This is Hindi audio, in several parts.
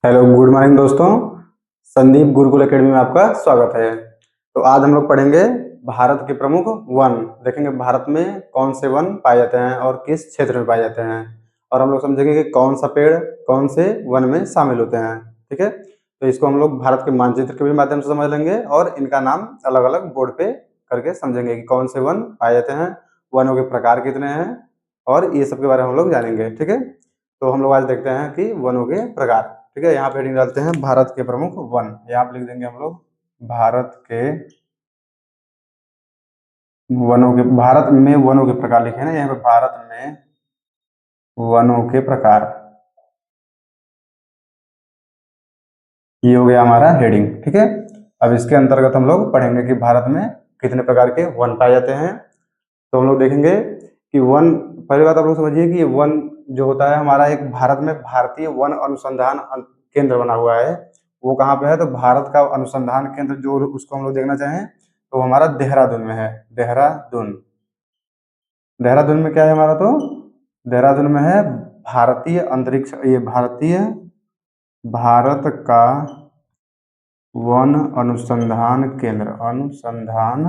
हेलो गुड मॉर्निंग दोस्तों। संदीप गुरुकुल एकेडमी में आपका स्वागत है। तो आज हम लोग पढ़ेंगे भारत के प्रमुख वन। देखेंगे भारत में कौन से वन पाए जाते हैं और किस क्षेत्र में पाए जाते हैं, और हम लोग समझेंगे कि कौन सा पेड़ कौन से वन में शामिल होते हैं। ठीक है, तो इसको हम लोग भारत के मानचित्र के भी माध्यम से समझ लेंगे और इनका नाम अलग अलग बोर्ड पे करके समझेंगे कि कौन से वन पाए जाते हैं, वनों के प्रकार कितने हैं, और ये सब के बारे में हम लोग जानेंगे। ठीक है, तो हम लोग आज देखते हैं कि वनों के प्रकार। ठीक है, यहाँ पे हेडिंग डालते हैं भारत के प्रमुख वन। यहाँ पे लिख देंगे हम लोग भारत के वनों के, भारत में वनों के प्रकार लिखे हैं ना, यहाँ पे भारत में वनों के प्रकार, ये हो गया हमारा हेडिंग। ठीक है, अब इसके अंतर्गत हम लोग पढ़ेंगे कि भारत में कितने प्रकार के वन पाए जाते हैं। तो हम लोग देखेंगे कि वन, पहली बात आप लोग समझिए कि वन जो होता है हमारा, एक भारत में भारतीय वन अनुसंधान केंद्र बना हुआ है। वो कहाँ पे है? तो भारत का अनुसंधान केंद्र जो, उसको हम लोग देखना चाहें तो हमारा देहरादून में है। देहरादून, देहरादून में क्या है हमारा? तो देहरादून में है भारतीय अंतरिक्ष, ये भारतीय, भारत का वन अनुसंधान केंद्र, अनुसंधान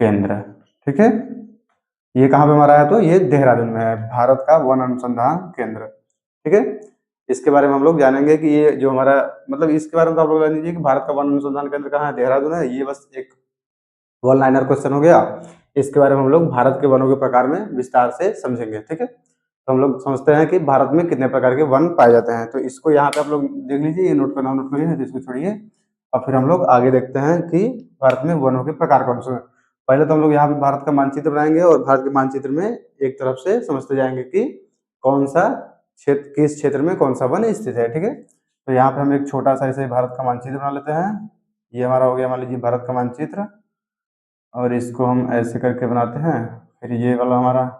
केंद्र। ठीक है, ये कहाँ पे हमारा है? तो ये देहरादून में है, भारत का वन अनुसंधान केंद्र। ठीक है, इसके बारे में हम लोग जानेंगे कि ये जो हमारा, मतलब इसके बारे में तो आप लोग जान लीजिए कि भारत का वन अनुसंधान केंद्र कहाँ है, देहरादून है। ये बस एक वन लाइनर क्वेश्चन हो गया। इसके बारे में हम लोग भारत के वनों के प्रकार में विस्तार से समझेंगे। ठीक है, तो हम लोग समझते हैं कि भारत में कितने प्रकार के वन पाए जाते हैं। तो इसको यहाँ पे आप लोग देख लीजिए, ये नोट करना, नोट करिए, तो इसको छोड़िए और फिर हम लोग आगे देखते हैं कि भारत में वनों के प्रकार कौन से हैं। पहले तो हम लोग यहाँ पे भारत का मानचित्र बनाएंगे और भारत के मानचित्र में एक तरफ से समझते जाएंगे कि कौन सा क्षेत्र, किस क्षेत्र में कौन सा वन स्थित है। ठीक है, तो यहाँ पे हम एक छोटा सा ऐसे भारत का मानचित्र बना लेते हैं। ये हमारा हो गया, मान लीजिए, भारत का मानचित्र, और इसको हम ऐसे करके बनाते हैं। फिर ये वाला हमारा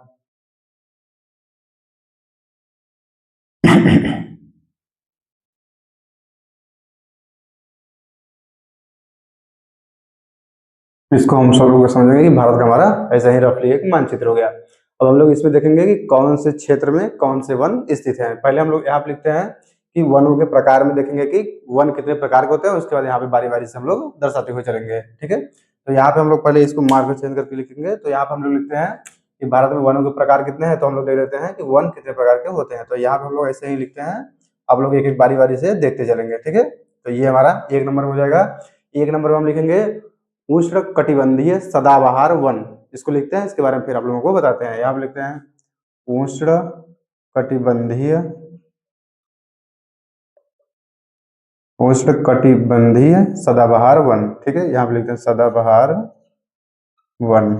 इसको हम सब लोग समझेंगे कि भारत का हमारा ऐसा ही रफली एक मानचित्र हो गया। अब हम लोग इसमें देखेंगे कि कौन से क्षेत्र में कौन से वन स्थित हैं। पहले हम लोग यहाँ पे लिखते हैं कि वनों के प्रकार में देखेंगे कि वन कितने प्रकार के होते हैं, उसके बाद यहाँ पे बारी बारी से हम लोग दर्शाते हुए चलेंगे। ठीक है, तो यहाँ पे हम लोग पहले इसको मार्कर चेंज करके लिखेंगे। तो यहाँ पे हम लोग लिखते हैं कि भारत में वनों के प्रकार कितने हैं, तो हम लोग देख लेते हैं कि वन कितने प्रकार के होते हैं। तो यहाँ पे हम लोग ऐसे ही लिखते हैं, आप लोग एक एक बारी बारी से देखते चलेंगे। ठीक है, तो ये हमारा एक नंबर हो जाएगा। एक नंबर में हम लिखेंगे उष्ण कटिबंधीय सदाबहार वन, इसको लिखते हैं, इसके बारे में फिर आप लोगों को बताते हैं। यहाँ पे लिखते हैं उष्ण कटिबंधीय, उष्ण कटिबंधीय सदाबहार वन। ठीक है, यहाँ पे लिखते हैं सदाबहार वन।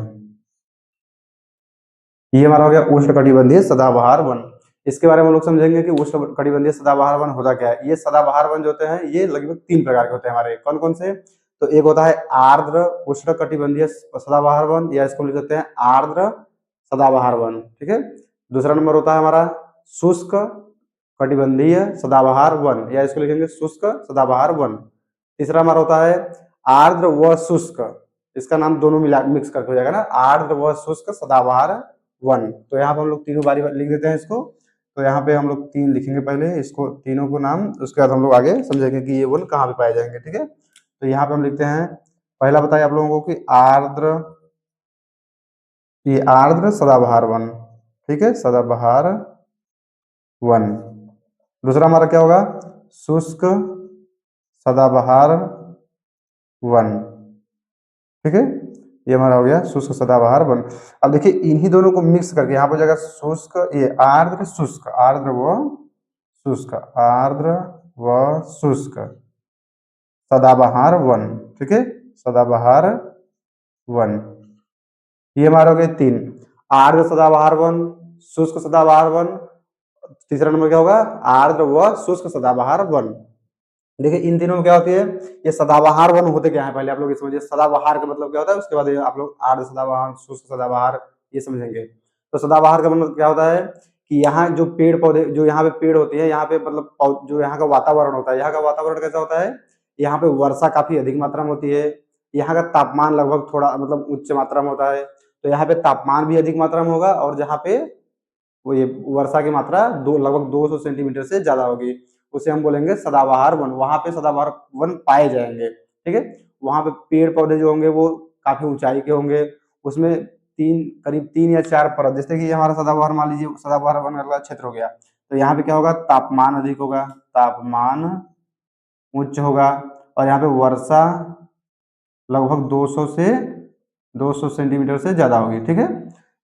ये हमारा हो गया उष्ण कटिबंधीय सदाबहार वन। इसके बारे में हम लोग समझेंगे कि उष्ण कटिबंधीय सदाबहार वन होता क्या है। ये सदाबहार वन जो होते हैं ये लगभग तीन प्रकार के होते हैं हमारे। कौन कौन से? तो एक होता है आर्द्र उष्ण कटिबंधीय सदाबहार वन, या इसको लिख सकते हैं आर्द्र सदाबहार वन। ठीक है, दूसरा नंबर होता है हमारा शुष्क कटिबंधीय सदाबहार वन, या इसको लिखेंगे शुष्क सदाबहार वन। तीसरा हमारा होता है आर्द्र व शुष्क, इसका नाम दोनों मिला मिक्स करके हो जाएगा ना, आर्द्र व शुष्क सदाबहार वन। तो यहाँ पे हम लोग तीनों बारी लिख देते हैं इसको। तो यहाँ पे हम लोग तीन लिखेंगे पहले, इसको तीनों को नाम, उसके बाद हम लोग आगे समझेंगे कि ये वन कहाँ पे पाए जाएंगे। ठीक है, तो यहाँ पे हम लिखते हैं, पहला बताइए आप लोगों को कि आर्द्र, ये आर्द्र सदाबहार वन। ठीक है, सदाबहार वन। दूसरा हमारा क्या होगा? शुष्क सदाबहार वन। ठीक है, ये हमारा हो गया शुष्क सदाबहार वन। अब देखिए इन्हीं दोनों को मिक्स करके यहाँ पर हो जाएगा शुष्क, ये आर्द्र शुष्क, आर्द्र व शुष्क, आर्द्र व शुष्क सदाबहार वन। ठीक है, सदाबहार वन। ये हमारा हो गया तीन, आर्द्र सदाबहार वन, शुष्क सदाबहार वन। तीसरा नंबर क्या होगा? आर्द्र व शुष्क सदाबहार वन। देखिए इन तीनों में क्या होती है, ये सदाबहार वन होते क्या है, पहले आप लोग ये समझिए सदाबहार का मतलब क्या होता है, उसके बाद आप लोग आर्द्र सदाबहार, शुष्क सदाबहार ये समझेंगे। तो सदाबहार का मतलब क्या होता है कि यहाँ जो पेड़ पौधे, जो यहाँ पे पेड़ होती है, यहाँ पे मतलब जो यहाँ का वातावरण होता है, यहाँ का वातावरण कैसा होता है, यहाँ पे वर्षा काफी अधिक मात्रा में होती है, यहाँ का तापमान लगभग थोड़ा मतलब उच्च मात्रा में होता है। तो यहाँ पे तापमान भी अधिक मात्रा में होगा, और जहाँ पे वो ये वर्षा की मात्रा लगभग 200 सेंटीमीटर से ज्यादा होगी। उसे हम बोलेंगे सदाबहार वन। वहां पे सदाबहार वन पाए जाएंगे, ठीक है। वहां पे पेड़ पौधे जो होंगे वो काफी ऊंचाई के होंगे, उसमें करीब 3 या 4 परत, जैसे कि ये हमारा सदाबहार, मान लीजिए सदाबहार वन वाला क्षेत्र हो गया, तो यहाँ पे क्या होगा, तापमान अधिक होगा, तापमान उच्च होगा, और यहाँ पे वर्षा लगभग 200 सेंटीमीटर से ज्यादा होगी, ठीक है।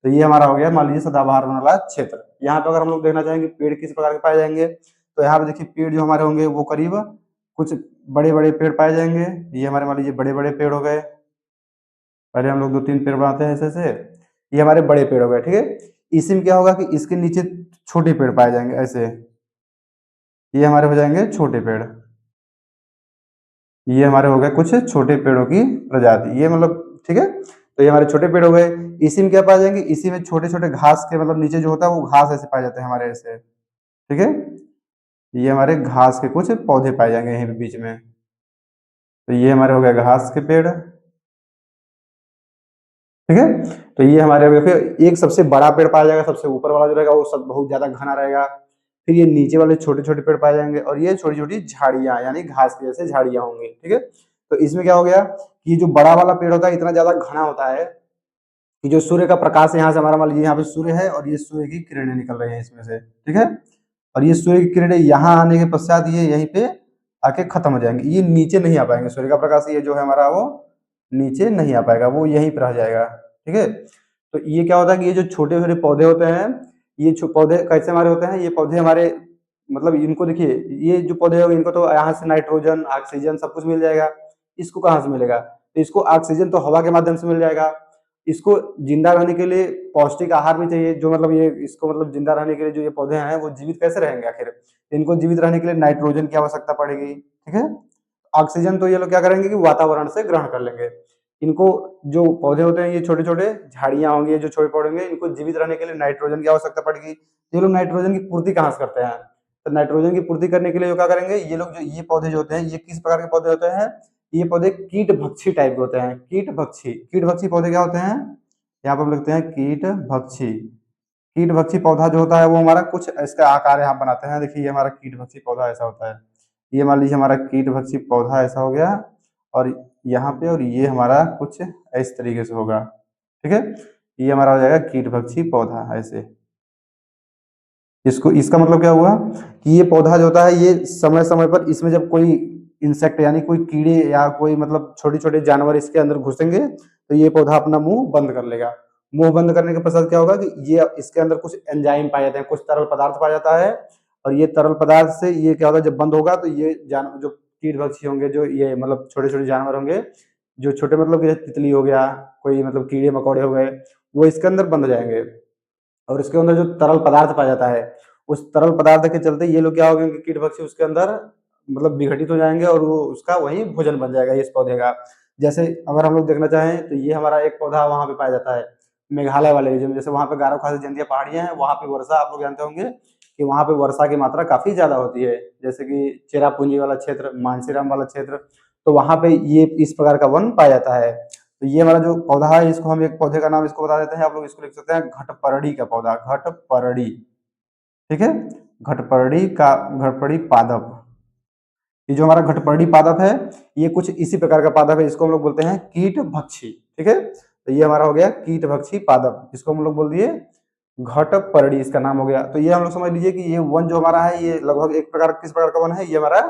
तो ये हमारा हो गया मान लीजिए सदाबहार वाला क्षेत्र। यहाँ पे अगर हम लोग देखना चाहेंगे पेड़ किस प्रकार के पाए जाएंगे, तो यहाँ पे देखिए पेड़ जो हमारे होंगे वो करीब कुछ बड़े बड़े पेड़ पाए जाएंगे। ये हमारे मान लीजिए बड़े बड़े पेड़ हो गए, पहले हम लोग 2-3 पेड़ बनाते हैं ऐसे से, ये हमारे बड़े पेड़ हो गए, ठीक है। इसी में क्या होगा कि इसके नीचे छोटे पेड़ पाए जाएंगे ऐसे, ये हमारे हो जाएंगे छोटे पेड़। ये हमारे हो गए कुछ छोटे पेड़ों की प्रजाति, ये मतलब ठीक है। तो ये हमारे छोटे पेड़ हो गए। इसी में क्या पाए जाएंगे, इसी में छोटे छोटे घास के मतलब नीचे जो होता है वो घास ऐसे पाए जाते हैं हमारे ऐसे, ठीक है। ये हमारे घास के कुछ पौधे पाए जाएंगे यहीं पे बीच में। तो ये हमारे हो गए घास के पेड़, ठीक है। तो ये हमारे हो गए, फिर एक सबसे बड़ा पेड़ पाया जाएगा, सबसे ऊपर वाला जो रहेगा वो सब बहुत ज्यादा घना रहेगा। फिर ये नीचे वाले छोटे छोटे पेड़ पाए जाएंगे, और ये छोटी छोटी झाड़ियां यानी घास की जैसे झाड़ियां होंगी, ठीक है। तो इसमें क्या हो गया कि ये जो बड़ा वाला पेड़ होता है इतना ज्यादा घना होता है कि जो सूर्य का प्रकाश यहाँ से हमारा मान लीजिए यहाँ पे सूर्य है और ये सूर्य की किरणें निकल रही है इसमें से, ठीक है। और ये सूर्य की किरणें यहाँ आने के पश्चात ये यहीं पे आके खत्म हो जाएंगे, ये नीचे नहीं आ पाएंगे। सूर्य का प्रकाश ये जो है हमारा वो नीचे नहीं आ पाएगा, वो यहीं पर रह जाएगा, ठीक है। तो ये क्या होता है कि ये जो छोटे छोटे पौधे होते हैं, ये पौधे कैसे हमारे होते हैं, ये पौधे हमारे मतलब इनको देखिए, ये जो पौधे होंगे इनको तो यहाँ से नाइट्रोजन ऑक्सीजन सब कुछ मिल जाएगा। इसको कहाँ से मिलेगा, तो इसको ऑक्सीजन तो हवा के माध्यम से मिल जाएगा। इसको जिंदा रहने के लिए पौष्टिक आहार भी चाहिए, जो मतलब ये इसको मतलब जिंदा रहने के लिए जो ये पौधे हैं वो जीवित कैसे रहेंगे आखिर, इनको जीवित रहने के लिए नाइट्रोजन की आवश्यकता पड़ेगी, ठीक है। ऑक्सीजन तो ये लोग क्या करेंगे कि वातावरण से ग्रहण कर लेंगे। इनको जो पौधे होते हैं ये छोटे छोटे झाड़ियां होंगी, ये जो छोटे पौधे होंगे इनको जीवित रहने के लिए नाइट्रोजन की आवश्यकता पड़ेगी। ये लोग नाइट्रोजन की पूर्ति कहाँ से करते हैं, तो नाइट्रोजन की पूर्ति करने के लिए जो क्या करेंगे, ये लोग जो ये पौधे जो होते हैं ये किस प्रकार के पौधे होते हैं, ये पौधे कीट भक्षी टाइप के होते हैं। कीट भक्षी पौधे क्या होते हैं, यहाँ पर हम लिखते हैं कीट भक्षी। कीट भक्षी पौधा जो होता है वो हमारा कुछ इसका आकार यहाँ बनाते हैं, देखिए ये हमारा कीट भक्षी पौधा ऐसा होता है। ये मान लीजिए हमारा कीट भक्षी पौधा ऐसा हो गया, और यहाँ पे और ये हमारा कुछ इस तरीके से होगा, ठीक है। ये हमारा हो जाएगा कीट भक्षी पौधा ऐसे। इसको इसका मतलब क्या हुआ कि ये पौधा जो होता है ये समय समय पर इसमें जब कोई इंसेक्ट यानी कोई कीड़े या कोई मतलब छोटे छोटे जानवर इसके अंदर घुसेंगे तो ये पौधा अपना मुंह बंद कर लेगा। मुंह बंद करने के पश्चात क्या होगा कि ये इसके अंदर कुछ एंजाइम पाए जाते हैं, कुछ तरल पदार्थ पाया जाता है, और ये तरल पदार्थ से ये क्या होगा जब बंद होगा तो ये जान जो कीट भक्षी होंगे, जो ये मतलब छोटे छोटे जानवर होंगे, जो छोटे मतलब कि तितली हो गया, कोई मतलब कीड़े मकोड़े हो गए, वो इसके अंदर बंद हो जाएंगे। और इसके अंदर जो तरल पदार्थ पाया जाता है उस तरल पदार्थ के चलते ये लोग क्या हो गए कि कीट भक्षी उसके अंदर मतलब विघटित हो जाएंगे और वो उसका वही भोजन बन जाएगा इस पौधे का। जैसे अगर हम लोग देखना चाहें तो ये हमारा एक पौधा वहां पे पाया जाता है मेघालय वाले रीजन में, जैसे वहां पे गारो खासी जंतिया पहाड़ियां हैं, वहां पे वर्षा आप लोग जानते होंगे कि वहां पे वर्षा की मात्रा काफी ज्यादा होती है, जैसे कि चेरापूंजी वाला क्षेत्र, मानसीराम वाला क्षेत्र, तो वहां पे ये इस प्रकार का वन पाया जाता है। तो ये हमारा जो पौधा है इसको हम एक पौधे का नाम इसको बता देते हैं, आप लोग इसको लिख सकते हैं घटपरड़ी का पौधा, घटपरड़ी, ठीक है। घटपरड़ी पादप, ये जो हमारा घटपरड़ी पादप है ये कुछ इसी प्रकार का पादप है, इसको हम लोग बोलते हैं कीट भक्षी, ठीक है। तो ये हमारा हो गया कीट भक्षी पादप, इसको हम लोग बोल दिए घटपरड़ी, इसका नाम हो गया। तो ये हम लोग समझ लीजिए कि ये वन जो हमारा है ये लगभग एक प्रकार किस प्रकार का वन है, ये हमारा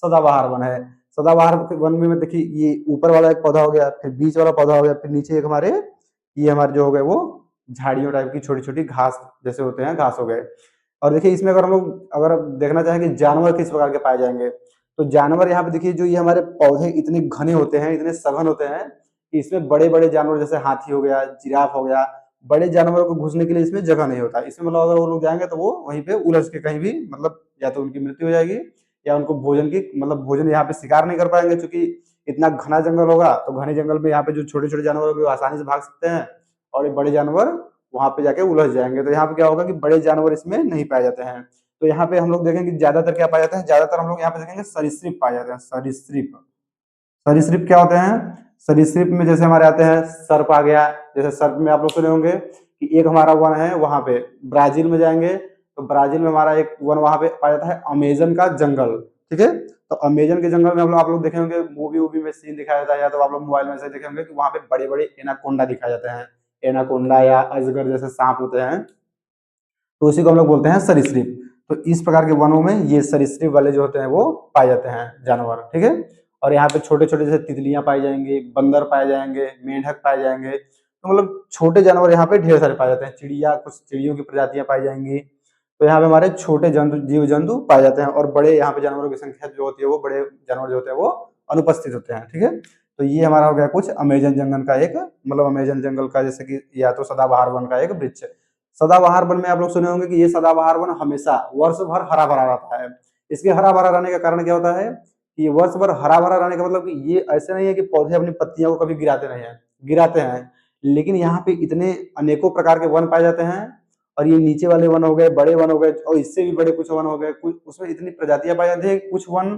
सदाबहार वन है। सदाबहार वन में देखिए ये ऊपर वाला एक पौधा हो गया, फिर बीच वाला पौधा हो गया, फिर नीचे एक हमारे ये हमारे जो हो गए वो झाड़ियों टाइप की छोटी छोटी घास जैसे होते हैं घास हो गए। और देखिए इसमें अगर हम लोग अगर देखना चाहें कि जानवर किस प्रकार के पाए जाएंगे, तो जानवर यहाँ पे देखिए जो ये हमारे पौधे इतने घने होते हैं, इतने सघन होते हैं कि इसमें बड़े बड़े जानवर जैसे हाथी हो गया, जिराफ हो गया, बड़े जानवरों को घुसने के लिए इसमें जगह नहीं होता। इसमें मतलब अगर वो लोग जाएंगे तो वो वहीं पे उलझ के कहीं भी मतलब या तो उनकी मृत्यु हो जाएगी या उनको भोजन की मतलब भोजन यहाँ पे शिकार नहीं कर पाएंगे, क्योंकि इतना घना जंगल होगा तो घने जंगल में यहाँ पे जो छोटे छोटे जानवर होंगे वो आसानी से भाग सकते हैं, और ये बड़े जानवर वहां पे जाके उलझ जाएंगे। तो यहाँ पे क्या होगा कि बड़े जानवर इसमें नहीं पाए जाते हैं। तो यहाँ पे हम लोग देखेंगे ज्यादातर क्या पाया जाता है, ज्यादातर हम लोग यहाँ पे देखेंगे सरीसृप पाए जाते हैं। सरीसृप, सरीसृप क्या होते हैं, सरीसृप में जैसे हमारे आते हैं सर्प आ गया, जैसे सर्प में आप लोग सुने होंगे कि एक हमारा वन है वहां पे ब्राजील में जाएंगे तो ब्राजील में हमारा एक वन वहां पे पाया जाता है अमेजन का जंगल, ठीक है। तो अमेजन के जंगल में हम लोग आप लोग देखे होंगे मूवी वूवी में सीन दिखाया जाता है, या तो आप लोग मोबाइल में से देखे होंगे कि वहां पे बड़े बड़े एनाकोंडा दिखाए जाते हैं, एनाकोंडा या अजगर जैसे सांप होते हैं, तो उसी को हम लोग बोलते हैं सरीसृप। तो इस प्रकार के वनों में ये सरीसृप वाले जो होते हैं वो पाए जाते हैं जानवर, ठीक है। और यहाँ पे छोटे छोटे जैसे तितलियां पाई जाएंगी, बंदर पाए जाएंगे, मेंढक पाए जाएंगे, तो मतलब छोटे जानवर यहाँ पे ढेर सारे पाए जाते हैं। चिड़िया, कुछ चिड़ियों की प्रजातियां पाई जाएंगी। तो यहाँ पे हमारे छोटे जंतु, जीव जंतु पाए जाते हैं, और बड़े यहाँ पे जानवरों की संख्या जो होती है वो, बड़े जानवर जो होते हैं वो अनुपस्थित होते हैं, ठीक है। तो ये हमारा हो गया कुछ अमेजन जंगल का एक, मतलब अमेजन जंगल का जैसे कि या तो सदाबहार वन का एक वृक्ष। सदाबहार वन में आप लोग सुने होंगे कि ये सदाबहार वन हमेशा वर्ष भर हरा भरा रहता है। इसके हरा भरा रहने का कारण क्या होता है कि वर्ष भर हरा भरा रहने का मतलब कि ये ऐसे नहीं है कि पौधे अपनी पत्तियों को कभी गिराते नहीं है, गिराते हैं, लेकिन यहाँ पे इतने अनेकों प्रकार के वन पाए जाते हैं। और ये नीचे वाले वन हो गए, बड़े वन हो गए, और इससे भी बड़े कुछ वन हो गए, कुछ उसमें इतनी प्रजातियां पाई जाती है। कुछ वन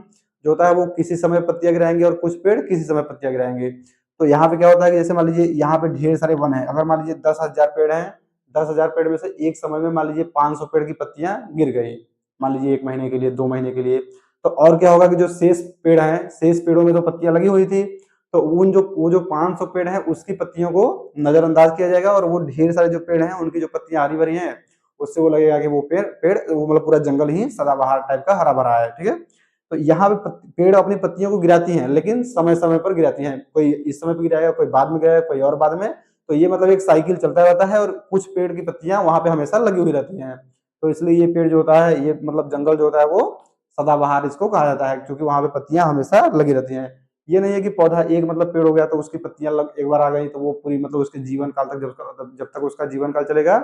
जो होता है वो किसी समय पत्तियां गिराएंगे, और कुछ पेड़ किसी समय पत्तियां गिराएंगे। तो यहाँ पे क्या होता है कि जैसे मान लीजिए यहाँ पे ढेर सारे वन है, अगर मान लीजिए 10,000 पेड़ हैं, 10,000 पेड़ में से एक समय में मान लीजिए 500 पेड़ की पत्तियां गिर गई, मान लीजिए 1 महीने के लिए, 2 महीने के लिए। तो और क्या होगा कि जो शेष पेड़ हैं, शेष पेड़ों में तो पत्तियां लगी हुई थी, तो उन जो वो जो 500 पेड़ हैं उसकी पत्तियों को नजरअंदाज किया जाएगा, और वो ढेर सारे जो पेड़ हैं उनकी जो पत्तियां हरी भरी हैं, उससे वो लगेगा कि वो पेड़ पेड़ वो मतलब पूरा जंगल ही सदाबहार टाइप का हरा भरा है, ठीक है। तो यहाँ पे पेड़ अपनी पत्तियों को गिराती हैं, लेकिन समय समय पर गिराती हैं, कोई इस समय पे गिराएगा, कोई बाद में गिराएगा, कोई और बाद में। तो ये मतलब एक साइकिल चलता रहता है, और कुछ पेड़ की पत्तियां वहां पे हमेशा लगी हुई रहती हैं। तो इसलिए ये पेड़ जो होता है, ये मतलब जंगल जो होता है वो सदाबहार इसको कहा जाता है, क्योंकि वहां पे पत्तियां हमेशा लगी रहती हैं। ये नहीं है कि पौधा एक मतलब पेड़ हो गया तो उसकी पत्तियां एक बार आ गई तो वो पूरी मतलब उसके जीवन काल तक, जब तक उसका जीवन काल चलेगा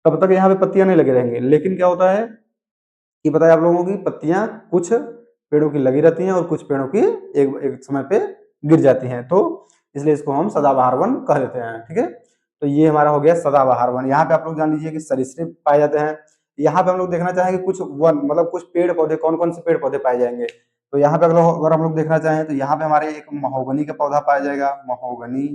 तब तक यहाँ पे पत्तियां नहीं लगे रहेंगे। लेकिन क्या होता है कि पता है आप लोगों की, पत्तियां कुछ पेड़ों की लगी रहती हैं और कुछ पेड़ों की एक एक समय पे गिर जाती हैं, तो इसलिए इसको हम सदाबहार वन कह देते हैं, ठीक है। तो ये हमारा हो गया सदाबहार वन। यहाँ पे आप लोग जान लीजिए कि सरीसृप पाए जाते हैं। यहाँ पे हम लोग देखना चाहेंगे कुछ वन मतलब कुछ पेड़ पौधे, कौन कौन से पेड़ पौधे पाए जाएंगे। तो यहाँ पे अगर हम लोग देखना चाहें तो यहाँ पे हमारे एक महोगनी का पौधा पाया जाएगा, महोगनी।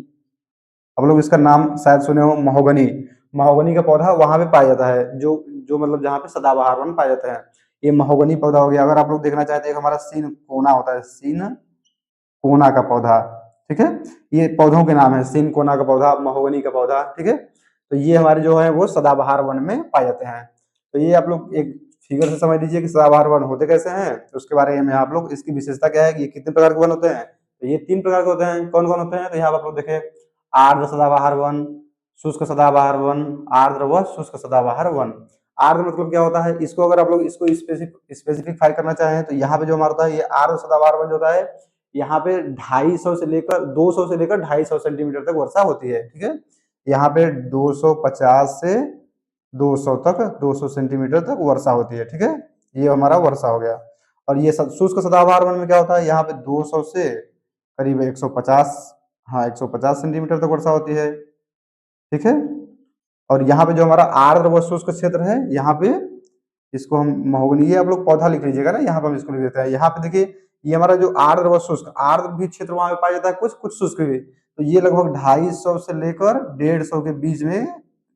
आप लोग इसका नाम शायद सुने हो, महोगनी। महोगनी का पौधा वहां पे पाया जाता है, जो जो मतलब जहाँ पे सदाबहार वन पाए जाते हैं, ये महोगनी पौधा हो गया। अगर आप लोग देखना चाहते हैं, एक हमारा सीन कोना होता है, सीन कोना का पौधा, ठीक है। ये पौधों के नाम है, सीन कोना का पौधा, महोगनी का पौधा, ठीक है। तो ये हमारे जो है वो सदाबहार वन में पाए जाते हैं। तो ये आप लोग एक फिगर से समझ लीजिए कि सदाबहार वन होते कैसे हैं। तो उसके बारे में आप लोग, इसकी विशेषता क्या है कि ये कितने प्रकार के वन होते हैं। तो ये 3 प्रकार के होते हैं। कौन कौन होते हैं, तो यहाँ आप लोग देखें, आर्द्र सदाबहार वन, शुष्क सदाबहार वन, आर्द्र व शुष्क सदाबहार वन। आर्द्र मतलब क्या होता है, इसको अगर आप लोग इसको स्पेसिफिकाई करना चाहें तो यहाँ पे जो हमारा होता है ये आर्द्र सदाबहार वन जो होता है, यहाँ पे 250 से लेकर 200 से लेकर 250 सेंटीमीटर तक वर्षा होती है, ठीक है। यहाँ पे 250 से 200 तक, 200 सेंटीमीटर तक वर्षा होती है, ठीक है। ये हमारा वर्षा हो गया। और ये शुष्क सदाबहार वन में क्या होता है, यहाँ पे 200 से करीब 150, हाँ 150 सेंटीमीटर तक वर्षा होती है, ठीक है। और यहाँ पे जो हमारा आर्द्र व शुष्क क्षेत्र है, यहाँ पे इसको हम महोगनी, ये आप लोग पौधा लिख लीजिएगा ना, यहाँ पे हम इसको लिख देते हैं। यहाँ पे देखिए ये हमारा जो आर्द्र व शुष्क, आर्द्र भी क्षेत्र वहां पे पाया जाता है, कुछ कुछ शुष्क भी। तो ये लगभग 250 से लेकर 150 के बीच में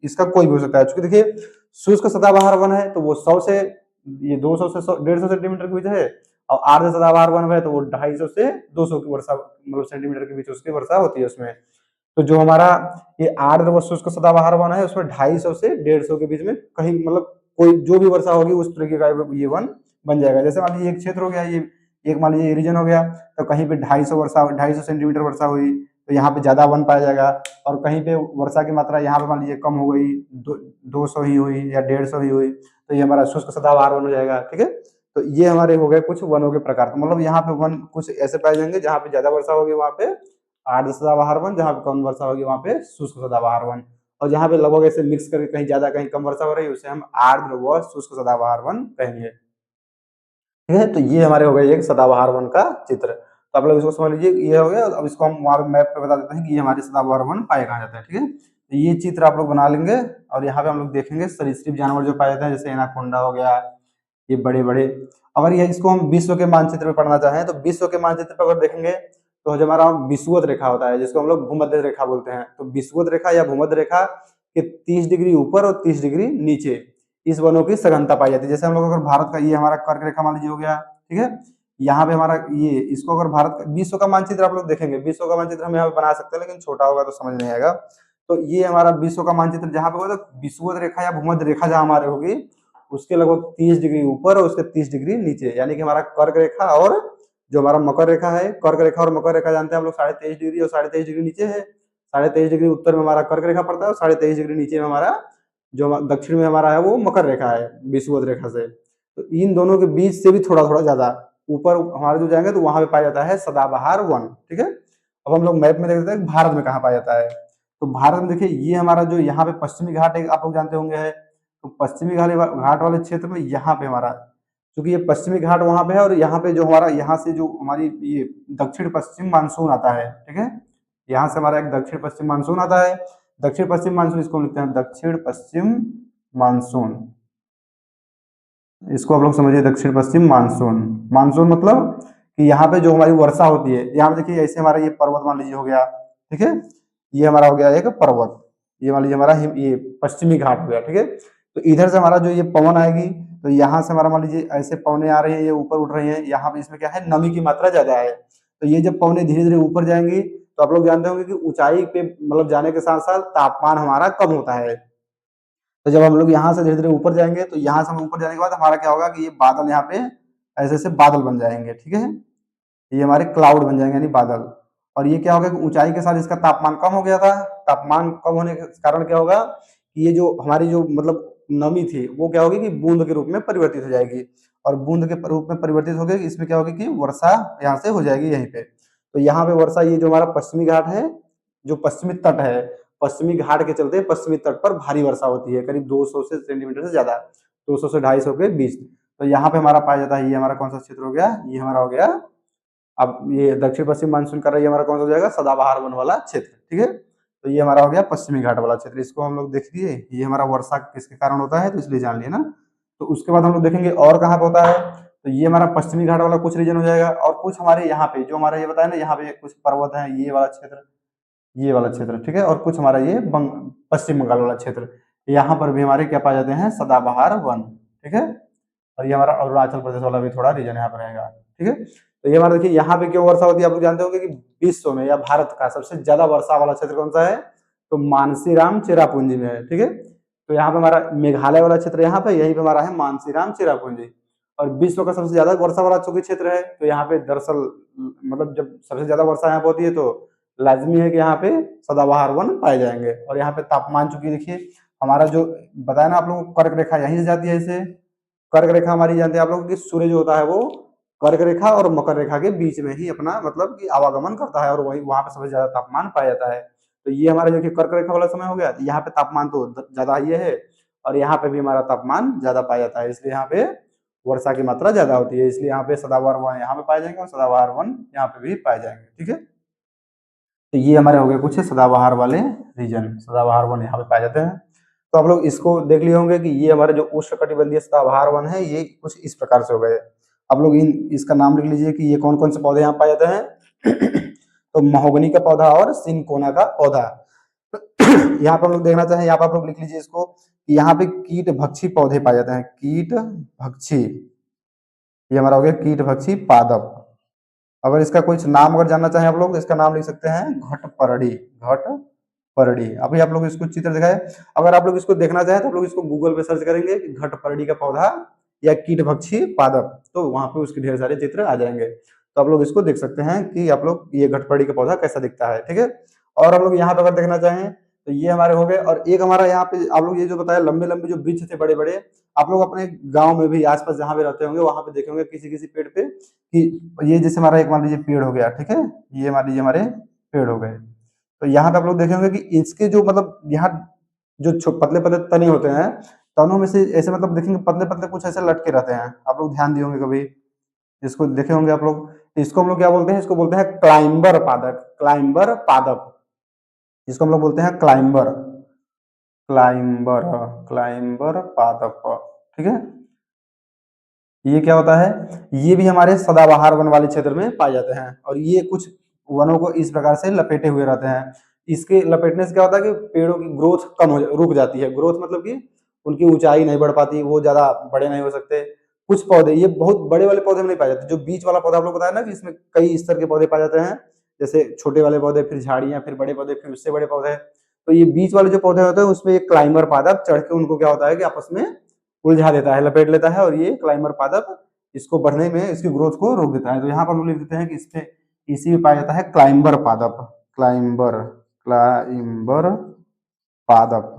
इसका कोई भी हो सकता है। क्योंकि देखिए शुष्क सदाबहार वन है तो वो 100 से, ये 200 से 150 सेंटीमीटर के बीच है, और आर्द्र सदाबहार वन है तो वो 250 से 200 की वर्षा मतलब सेंटीमीटर के बीच उसकी वर्षा होती है उसमें। तो जो हमारा ये आर्द्र व शुष्क सदाबहार वन है उसमें 250 से 150 के बीच में कहीं मतलब कोई जो भी वर्षा होगी उस तरीके का ये वन बन जाएगा। जैसे मान लीजिए एक क्षेत्र हो गया, ये एक मान लीजिए रीजन हो गया, तो कहीं पे 250 सेंटीमीटर वर्षा हुई तो यहाँ पे ज्यादा वन पाया जाएगा। और कहीं पे वर्षा की मात्रा यहाँ पे मान लीजिए कम हो गई, 200 ही हुई या 150 ही हुई, तो ये हमारा शुष्क सदाबहार वन हो जाएगा, ठीक है। तो ये हमारे हो गए कुछ वनों के प्रकार। तो मतलब यहाँ पे वन कुछ ऐसे पाए जाएंगे जहाँ पे ज्यादा वर्षा होगी वहाँ पे आर्द्र सदाबहार वन, जहाँ पे कम वर्षा होगी वहाँ पे शुष्क सदाबहार वन, और जहाँ पे लगभग ऐसे मिक्स करके कहीं ज्यादा कहीं कम वर्षा हो रही है उसे हम आर्द्र व शुष्क सदाबहार वन कहेंगे, ठीक है। तो ये हमारे हो गए एक सदाबहार वन का चित्र। तो आप लोग इसको समझ लीजिए, ये हो गया। अब इसको हम वहाँ पे मैप पे बता देते हैं कि ये हमारे सदाबहार वन पाए कहाँ जाते हैं, ठीक है। तो ये चित्र आप लोग बना लेंगे, और यहाँ पे हम लोग देखेंगे सरीसृप जानवर जो पाए जाते हैं, जैसे एनाकोंडा हो गया, ये बड़े बड़े। अगर ये इसको हम विश्व के मानचित्र में पढ़ना चाहें तो विश्व के मानचित्र पर अगर देखेंगे तो जो हमारा विषुवत रेखा होता है, जिसको हम लोग भूमध्य रेखा बोलते हैं, तो विषुवत रेखा या भूमध्य रेखा के 30 डिग्री ऊपर और 30 डिग्री नीचे इस वनों की सघनता पाई जाती है। जैसे हम लोग अगर भारत का ये हमारा कर्क रेखा मान लीजिए हो गया, ठीक है, यहाँ पे हमारा ये इसको अगर भारत का विश्व का मानचित्र आप लोग देखेंगे, विश्व का मानचित्र हम यहाँ पे बना सकते हैं लेकिन छोटा होगा तो समझ नहीं आएगा। तो ये हमारा विश्व का मानचित्र जहाँ पे होगा तो विषुवत रेखा या भूमध्य रेखा जहाँ हमारे होगी उसके लगभग 30 डिग्री ऊपर और उसके 30 डिग्री नीचे, यानी कि हमारा कर्क रेखा और जो हमारा मकर रेखा है, कर्क रेखा और मकर रेखा जानते हैं हम लोग 23.5 डिग्री और 23.5 डिग्री नीचे है। 23.5 डिग्री उत्तर में हमारा कर्क रेखा पड़ता है और 23.5 डिग्री नीचे में हमारा जो दक्षिण में हमारा है वो मकर रेखा है विषुवत रेखा से। तो इन दोनों के बीच से भी थोड़ा थोड़ा ज्यादा ऊपर हमारे जो जाएंगे तो वहां पे पाया जाता है सदाबहार वन, ठीक है। अब हम लोग मैप में देख लेते हैं भारत में कहाँ पाया जाता है। तो भारत में देखिए ये हमारा जो यहाँ पे पश्चिमी घाट एक आप लोग जानते होंगे है, तो पश्चिमी घाट वाले क्षेत्र में यहाँ पे हमारा, क्योंकि ये पश्चिमी घाट वहां पे है और यहाँ पे जो हमारा यहाँ से जो हमारी ये दक्षिण पश्चिम मानसून आता है, ठीक है, यहाँ से हमारा एक दक्षिण पश्चिम मानसून आता है। दक्षिण पश्चिम मानसून इसको लिखते हैं दक्षिण पश्चिम मानसून, इसको आप लोग समझिए दक्षिण पश्चिम मानसून। मानसून मतलब कि यहाँ पे जो हमारी वर्षा होती है, यहाँ पे देखिए ऐसे हमारा ये पर्वत मान लीजिए हो गया, ठीक है, ये हमारा हो गया एक पर्वत, ये मान लीजिए हमारा ये पश्चिमी घाट हो गया, ठीक है। तो इधर से हमारा जो ये पवन आएगी तो यहाँ से हमारा मान लीजिए ऐसे पवने आ रही है, ये ऊपर उठ रही है, यहाँ पे इसमें क्या है नमी की मात्रा ज्यादा है। तो ये जब पवने धीरे धीरे ऊपर जाएंगी तो आप लोग जानते होंगे कि ऊंचाई पे मतलब जाने के साथ साथ तापमान हमारा कम होता है। तो जब हम लोग यहाँ से धीरे धीरे ऊपर जाएंगे तो यहाँ से हम ऊपर जाने के बाद हमारा क्या होगा कि ये बादल यहाँ पे ऐसे ऐसे बादल बन जाएंगे, ठीक है, ये हमारे क्लाउड बन जाएंगे यानी बादल। और ये क्या होगा कि ऊंचाई के साथ इसका तापमान कम हो गया था, तापमान कम होने के कारण क्या होगा कि ये जो हमारी जो मतलब नमी थी वो क्या होगी कि बूंद के रूप में परिवर्तित हो जाएगी, और बूंद के रूप में परिवर्तित हो गई इसमें क्या होगी कि वर्षा यहाँ से हो जाएगी यहीं पे। तो यहाँ पे वर्षा ये जो हमारा पश्चिमी घाट है, जो पश्चिमी तट है, पश्चिमी घाट के चलते पश्चिमी तट पर भारी वर्षा होती है करीब 200 से सेंटीमीटर से ज्यादा, 200 से 250 के बीच। तो यहाँ पे हमारा पाया जाता है, ये हमारा कौन सा क्षेत्र हो गया, ये हमारा हो गया, अब ये दक्षिण पश्चिम मानसून कर रही है हमारा कौन सा हो जाएगा सदाबहार वन वाला क्षेत्र, ठीक है। तो ये हमारा हो गया पश्चिमी घाट वाला क्षेत्र, इसको हम लोग देख लिए, ये हमारा वर्षा किसके कारण होता है तो इसलिए जान लिए ना। तो उसके बाद हम लोग देखेंगे और कहाँ पे होता है, तो ये हमारा पश्चिमी घाट वाला कुछ रीजन हो जाएगा, और कुछ हमारे यहाँ पे जो हमारा ये बताया ना यहाँ पे कुछ पर्वत है, ये वाला क्षेत्र, ये वाला क्षेत्र, ठीक है, और कुछ हमारा ये पश्चिम बंगाल वाला क्षेत्र, यहाँ पर भी हमारे क्या पाए जाते हैं सदाबहार वन, ठीक है। और ये हमारा अरुणाचल प्रदेश वाला भी थोड़ा रीजन यहाँ पर रहेगा, ठीक है। तो ये हमारा देखिए यहाँ पे क्यों वर्षा होती है आप लोग जानते होंगे कि विश्व में या भारत का सबसे ज्यादा वर्षा वाला क्षेत्र कौन सा है, तो मानसीराम चेरापूंजी में है, ठीक है। तो यहाँ पे हमारा मेघालय वाला क्षेत्र यहाँ पे, यहीं पे हमारा है मानसीराम चेरापूंजी। और विश्व का सबसे ज्यादा वर्षा वाला चूंकि क्षेत्र है तो यहाँ पे दरअसल मतलब जब सबसे ज्यादा वर्षा यहाँ पे होती है तो लाजमी है कि यहाँ पे सदाबहार वन पाए जाएंगे। और यहाँ पे तापमान चूंकि देखिए हमारा जो बताया ना आप लोगों को कर्क रेखा यहीं से जाती है, इसे कर्क रेखा हमारी जानते हैं आप लोग कि सूर्य जो होता है वो कर्क रेखा और मकर रेखा के बीच में ही अपना मतलब कि आवागमन करता है और वही वहां पे सबसे ज्यादा तापमान पाया जाता है। तो ये हमारा जो कि कर्क रेखा वाला समय हो गया, यहाँ पे तापमान तो ज्यादा ये है और यहाँ पे भी हमारा तापमान ज्यादा पाया जाता है, इसलिए यहाँ पे वर्षा की मात्रा ज्यादा होती है, इसलिए यहाँ पे सदाबहार वन यहाँ पे पाए जाएंगे और सदाबहार वन यहाँ पे भी पाए जाएंगे, ठीक है। तो ये हमारे हो गए कुछ सदाबहार वाले रीजन, सदाबहार वन यहाँ पे पाए जाते हैं। तो आप लोग इसको देख लिए होंगे कि ये हमारे जो उष्णकटिबंधीय सदाबहार वन है ये कुछ इस प्रकार से हो गए। आप लोग इन इसका नाम लिख लीजिए कि ये कौन कौन से पौधे यहाँ पाए जाते हैं तो महोगनी का पौधा और सिनकोना का पौधा। यहाँ पर हम लोग देखना चाहें, यहाँ पर आप लोग लिख लीजिए इसको कि यहाँ पे कीट भक्षी पौधे पाए जाते हैं, कीट भक्षी, ये हमारा हो गया कीट भक्षी पादप। अगर इसका कुछ नाम अगर जानना चाहें आप लोग इसका नाम लिख सकते हैं घटपरड़ी, घटपरड़ी। अभी आप लोग इसको चित्र दिखाए, अगर आप लोग इसको देखना चाहें तो आप लोग इसको गूगल पे सर्च करेंगे कि घटपरड़ी का पौधा या कीटभक्षी पादप, तो वहां पे उसके ढेर सारे चित्र आ जाएंगे। तो आप लोग इसको देख सकते हैं कि आप लोग ये घटपरड़ी का पौधा कैसा दिखता है, ठीक है। और हम लोग यहाँ पे अगर देखना चाहें तो ये हमारे हो गए, और एक हमारा यहाँ पे आप लोग ये जो बताया लंबे लंबे जो वृक्ष थे बड़े बड़े, आप लोग अपने गांव में भी आसपास जहां भी रहते होंगे वहां पे देखे होंगे किसी किसी पेड़ पे कि ये जैसे हमारा एक मान लीजिए पेड़ हो गया, ठीक है, ये मान लीजिए हमारे पेड़ हो गए। तो यहाँ पे आप लोग देखे होंगे कि इसके जो मतलब यहाँ जो पतले पतले तने होते हैं, तनों में से ऐसे मतलब देखेंगे पतले पतले कुछ ऐसे लटके रहते हैं, आप लोग ध्यान दिए होंगे कभी, इसको देखे होंगे आप लोग। इसको हम लोग क्या बोलते हैं, इसको बोलते हैं क्लाइंबर पादप, क्लाइंबर पादप, इसको हम लोग बोलते हैं क्लाइंबर, क्लाइंबर, क्लाइंबर पादप, ठीक है। ये क्या होता है, ये भी हमारे सदाबहार वन वाले क्षेत्र में पाए जाते हैं, और ये कुछ वनों को इस प्रकार से लपेटे हुए रहते हैं। इसके लपेटने से क्या होता है कि पेड़ों की ग्रोथ कम हो रुक जाती है, ग्रोथ मतलब कि उनकी ऊंचाई नहीं बढ़ पाती, वो ज्यादा बड़े नहीं हो सकते। कुछ पौधे ये बहुत बड़े वाले पौधे में नहीं पाए जाते, जो बीच वाला पौधा आप लोग बताया ना कि इसमें कई स्तर के पौधे पाए जाते हैं, जैसे छोटे वाले पौधे, फिर झाड़ियां, फिर बड़े पौधे, फिर उससे बड़े पौधे। तो ये बीच वाले जो पौधे होते हैं उसमें एक क्लाइंबर पादप चढ़ के उनको क्या होता है कि आपस में उलझा देता है, लपेट लेता है, और ये क्लाइंबर पादप इसको बढ़ने में, इसकी ग्रोथ को रोक देता है। तो यहाँ पर हम लोग लिख देते हैं कि इसमें इसी में पाया जाता है क्लाइंबर पादप, क्लाइंबर, क्लाइंबर पादप।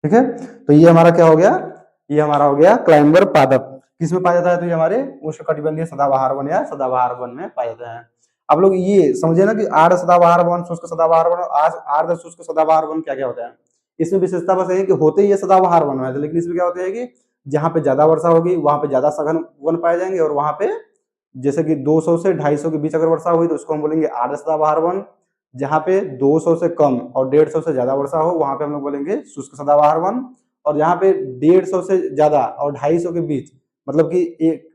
ठीक है, तो ये हमारा क्या हो गया, ये हमारा हो गया क्लाइंबर पादप। किसमें पाया जाता है, तो ये हमारे उष्णकटिबंधीय सदाबहार वन या सदाबहार वन में पाए जाते हैं। आप लोग ये समझे ना कि आर्द्र सदाबहार वन, शुष्क सदाबहार वन, आज आर्द्र शुष्क सदाबहार वन क्या क्या होता है। इसमें विशेषता बस है कि होते ही ये सदाबहार वन है, लेकिन इसमें क्या होता है कि जहाँ पे ज्यादा वर्षा होगी वहां पे ज्यादा सघन वन पाए जाएंगे, और वहां पे जैसे कि 200 से 250 के बीच अगर वर्षा हुई तो उसको हम बोलेंगे आर्द्र सदाबहार वन। जहाँ पे 200 से कम और 150 से ज्यादा वर्षा हो वहां पे हम लोग बोलेंगे शुष्क सदाबहार वन। और जहाँ पे 150 से ज्यादा और 250 के बीच, मतलब कि एक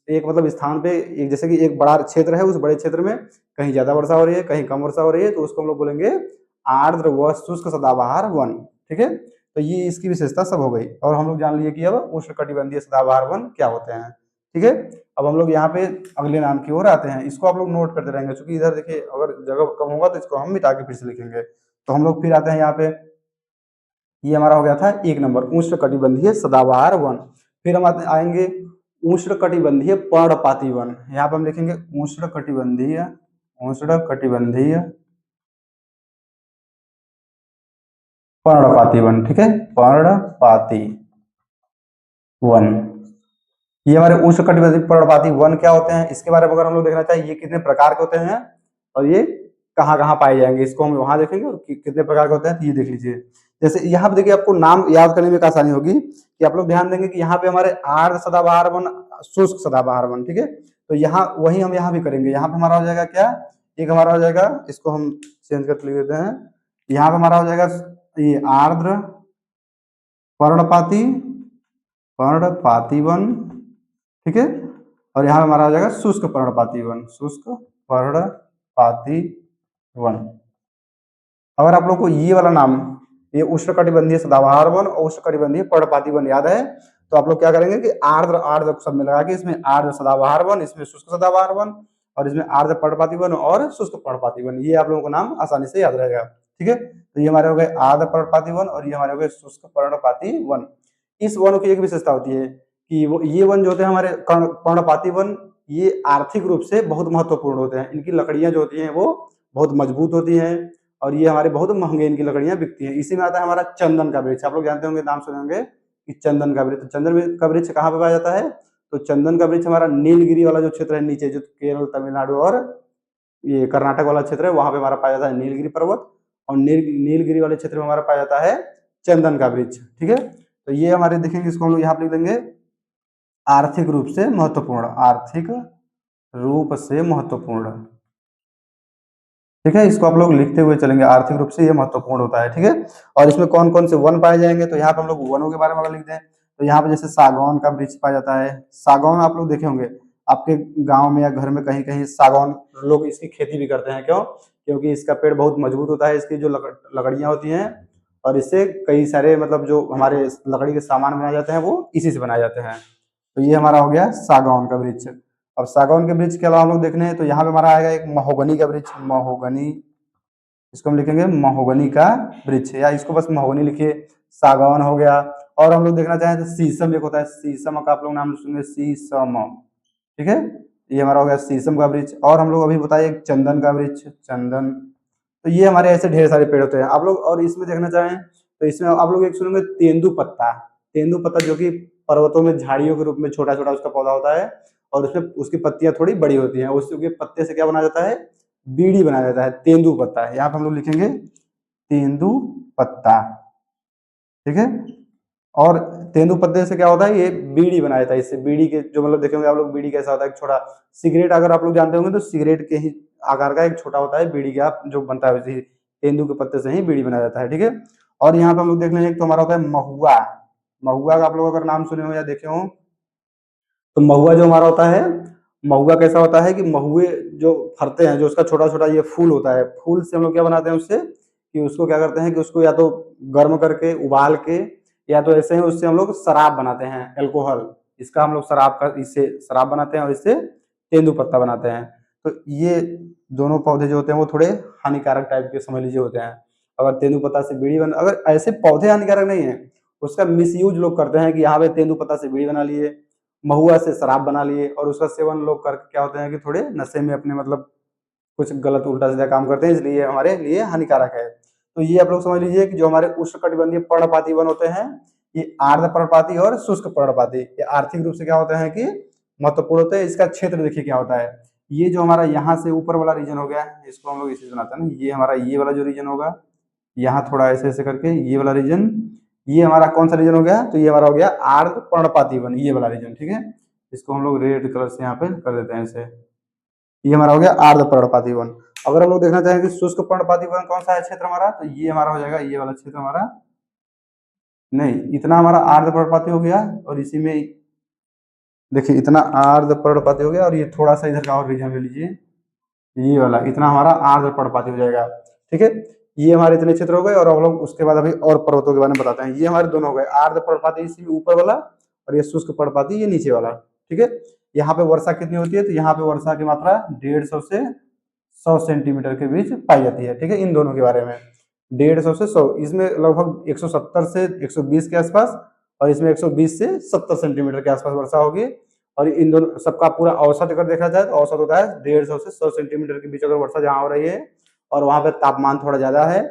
एक मतलब स्थान पे एक, जैसे कि एक बड़ा क्षेत्र है, उस बड़े क्षेत्र में कहीं ज्यादा वर्षा हो रही है, कहीं कम वर्षा हो रही है, तो उसको हम लोग बोलेंगे आर्द्र व शुष्क सदाबहार वन। ठीक है, तो ये इसकी विशेषता सब हो गई, और हम लोग जान लिए कि अब उष्णकटिबंधीय सदाबहार वन क्या होते हैं। ठीक है, अब हम लोग यहाँ पे अगले नाम की ओर आते हैं, इसको आप लोग नोट करते रहेंगे, क्योंकि इधर देखिए अगर जगह कम होगा तो इसको हम मिटा के फिर से लिखेंगे। तो हम लोग फिर आते हैं यहाँ पे, ये हमारा हो गया था एक नंबर उष्णकटिबंधीय सदाबहार वन। फिर हम आएंगे उष्णकटिबंधीय पर्णपाती वन। यहाँ पे हम लिखेंगे उष्णकटिबंधीय, उष्णकटिबंधीय पर्णपाती वन। ठीक है, पर्णपाती वन, ये हमारे उष्णकटिबंधीय पर्णपाती वन क्या होते हैं, इसके बारे में अगर हम लोग देखना चाहिए, ये कितने प्रकार के होते हैं और ये कहाँ कहाँ पाए जाएंगे, इसको हम वहां देखेंगे, और कितने प्रकार के होते हैं तो ये देख लीजिए। जैसे यहाँ पे देखिए आपको नाम याद करने में आसानी होगी कि आप लोग ध्यान देंगे कि यहाँ पे हमारे आर्द्र सदाबहार वन, शुष्क सदाबहार वन। ठीक है, तो यहाँ वही हम यहाँ भी करेंगे। यहाँ पे हमारा हो जाएगा क्या, एक हमारा हो जाएगा, इसको हम चेंज करके लिख देते हैं, यहाँ पे हमारा हो जाएगा ये आर्द्र पर्णपाती, पर्णपाती वन। ठीक है, और यहाँ हमारा हो जाएगा शुष्क पर्णपाती वन, शुष्क पर्णपाती वन। अगर आप लोग को ये वाला नाम, ये उष्णकटिबंधीय सदाबहार वन और उष्णकटिबंधीय पर्णपाती वन याद है, तो आप लोग क्या करेंगे कि आर्द्र आर्द्र सब में लगा के, इसमें आर्द्र सदाबहार वन, इसमें शुष्क सदाबहार वन, और इसमें आर्द्र पर्णपाती वन और शुष्क पर्णपाती वन, ये आप लोगों को नाम आसानी से याद रहेगा। ठीक है, तो ये हमारे हो गए आर्द्र पर्णपाती वन और ये हमारे हो गए शुष्क पर्णपाती वन। इस वन की एक विशेषता होती है कि वो ये वन जो होते हैं हमारे पर्णपाती वन, ये आर्थिक रूप से बहुत महत्वपूर्ण होते हैं। इनकी लकड़ियां जो होती हैं वो बहुत मजबूत होती हैं, और ये हमारे बहुत महंगे इनकी लकड़ियां बिकती हैं। इसी में आता है हमारा चंदन का वृक्ष, आप लोग जानते होंगे, नाम सुने होंगे कि चंदन का वृक्ष। चंदन का वृक्ष कहाँ पे पाया जाता है, तो चंदन का वृक्ष हमारा नीलगिरी वाला जो क्षेत्र है नीचे, जो केरल, तमिलनाडु और ये कर्नाटक वाला क्षेत्र है, वहां पे हमारा पाया जाता है नीलगिरी पर्वत, और नीलगिरी वाले क्षेत्र में हमारा पाया जाता है चंदन का वृक्ष। ठीक है, तो ये हमारे देखेंगे, इसको हम लोग यहाँ पे लिख देंगे आर्थिक रूप से महत्वपूर्ण, आर्थिक रूप से महत्वपूर्ण। ठीक है, इसको आप लोग लिखते हुए चलेंगे, आर्थिक रूप से ये महत्वपूर्ण होता है। ठीक है, और इसमें कौन कौन से वन पाए जाएंगे, तो यहाँ पे हम लोग वनों के बारे में अगर लिखते हैं तो यहाँ पे जैसे सागौन का वृक्ष पाया जाता है। सागौन आप लोग देखे होंगे आपके गांव में या घर में, कहीं कहीं सागौन लोग इसकी खेती भी करते हैं। क्यों, क्योंकि इसका पेड़ बहुत मजबूत होता है, इसकी जो लकड़ियां होती हैं, और इससे कई सारे मतलब जो हमारे लकड़ी के सामान बनाए जाते हैं वो इसी से बनाए जाते हैं। तो ये हमारा हो गया सागौन का वृक्ष। अब सागौन के वृक्ष के अलावा हम लोग देखने हैं तो यहाँ पे हमारा आएगा एक महोगनी का वृक्ष, महोगनी, इसको हम लिखेंगे महोगनी का वृक्ष, या इसको बस महोगनी लिखिए। सागौन हो गया, और हम लोग देखना चाहें तो शीशम एक होता है, शीशम का आप लोग नाम सुनेंगे, शीशम। ठीक है, ये हमारा हो गया शीशम का वृक्ष। और हम लोग अभी बताइए चंदन का वृक्ष, चंदन। तो ये हमारे ऐसे ढेर सारे पेड़ होते हैं आप लोग। और इसमें देखना चाहें तो इसमें आप लोग एक सुनेंगे तेंदुपत्ता, तेंदुपत्ता जो कि पर्वतों में झाड़ियों के रूप में छोटा छोटा उसका पौधा होता है, और उसमें उसकी पत्तियां थोड़ी बड़ी होती हैं, उसके पत्ते से क्या बनाया जाता है, बीड़ी बनाया जाता है, तेंदुपत्ता है। यहाँ पे हम लोग लिखेंगे तेंदुपत्ता। ठीक है, और तेंदुपत्ते से क्या होता है, ये बीड़ी बनाया जाता है, इससे बीड़ी के जो मतलब देखेंगे आप लोग, बीड़ी कैसा होता है, एक छोटा सिगरेट अगर आप लोग जानते होंगे तो सिगरेट के ही आकार का एक छोटा होता है बीड़ी का जो बनता है, वैसे ही तेंदु के पत्ते से ही बीड़ी बनाया जाता है। ठीक है, और यहाँ पे हम लोग देख लेंगे तो हमारा होता है महुआ। महुआ का आप लोग अगर नाम सुने हो या देखे हो तो महुआ जो हमारा होता है, महुआ कैसा होता है कि महुए जो फरते हैं, जो उसका छोटा छोटा ये फूल होता है, फूल से हम लोग क्या बनाते हैं उससे, कि उसको क्या करते हैं कि उसको या तो गर्म करके उबाल के या तो ऐसे ही उससे हम लोग शराब बनाते हैं, अल्कोहल, इसका हम लोग शराब का इससे शराब बनाते हैं और इससे तेंदुपत्ता बनाते हैं। तो ये दोनों पौधे जो होते हैं वो थोड़े हानिकारक टाइप के समझ लीजिए होते हैं। अगर तेंदुपत्ता से बीड़ी बन अगर ऐसे पौधे हानिकारक नहीं है, उसका मिसयूज लोग करते हैं कि यहाँ पे तेंदुपत्ता से बीड़ी बना लिए, महुआ से शराब बना लिए और उसका सेवन लोग करके क्या होते हैं कि थोड़े नशे में अपने मतलब कुछ गलत उल्टा सीधा काम करते हैं, इसलिए हमारे लिए हानिकारक है। तो ये आप लोग समझ लीजिए कि जो हमारे उष्णकटिबंधीय पर्णपाती वन होते हैं, ये आर्द्र पर्णपाती और शुष्क पर्णपाती, ये आर्थिक रूप से क्या होते हैं कि महत्वपूर्ण होते हैं। इसका क्षेत्र देखिए क्या होता है, ये जो हमारा यहाँ से ऊपर वाला रीजन हो गया, इसको हम लोग इसे बनाते हैं ना, ये हमारा ये वाला जो रीजन होगा, यहाँ थोड़ा ऐसे ऐसे करके ये वाला रीजन, ये हमारा कौन सा रीजन हो गया, तो ये हमारा हो गया आर्द्र पर्णपाती वन, ये वाला रीजन, ठीक है। इसको हम लोग रेड कलर से यहाँ पे कर देते हैं ऐसे, ये हमारा हो गया आर्द्र पर्णपाती वन। अगर हम लोग देखना चाहें कि शुष्क पर्णपाती वन कौन सा है क्षेत्र हमारा, तो ये हमारा हो जाएगा ये वाला क्षेत्र हमारा, नहीं इतना हमारा आर्द्र पर्णपाती हो गया और इसी में देखिए इतना आर्द्र पर्णपाती हो गया और ये थोड़ा सा इधर का और रीजन ले लीजिए, ये वाला इतना हमारा आर्द्र पर्णपाती हो जाएगा, ठीक है। ये हमारे इतने क्षेत्र हो गए और हम लोग उसके बाद अभी और पर्वतों के बारे में बताते हैं। ये हमारे दोनों हो गए आर्द्र पर्णपाती इसी ऊपर वाला और ये शुष्क पर्णपाती ये नीचे वाला, ठीक है। यहाँ पे वर्षा कितनी होती है, तो यहाँ पे वर्षा की मात्रा 150 से 100 सेंटीमीटर के बीच पाई जाती है, ठीक है। इन दोनों के बारे में 150 से 100, इसमें लगभग 170 से 120 के आसपास और इसमें 120 से 70 सेंटीमीटर के आसपास वर्षा होगी। और इन दोनों सबका पूरा औसत अगर देखा जाए तो औसत होता है 150 से 100 सेंटीमीटर के बीच अगर वर्षा जहाँ हो रही है और वहाँ पे तापमान थोड़ा ज्यादा है,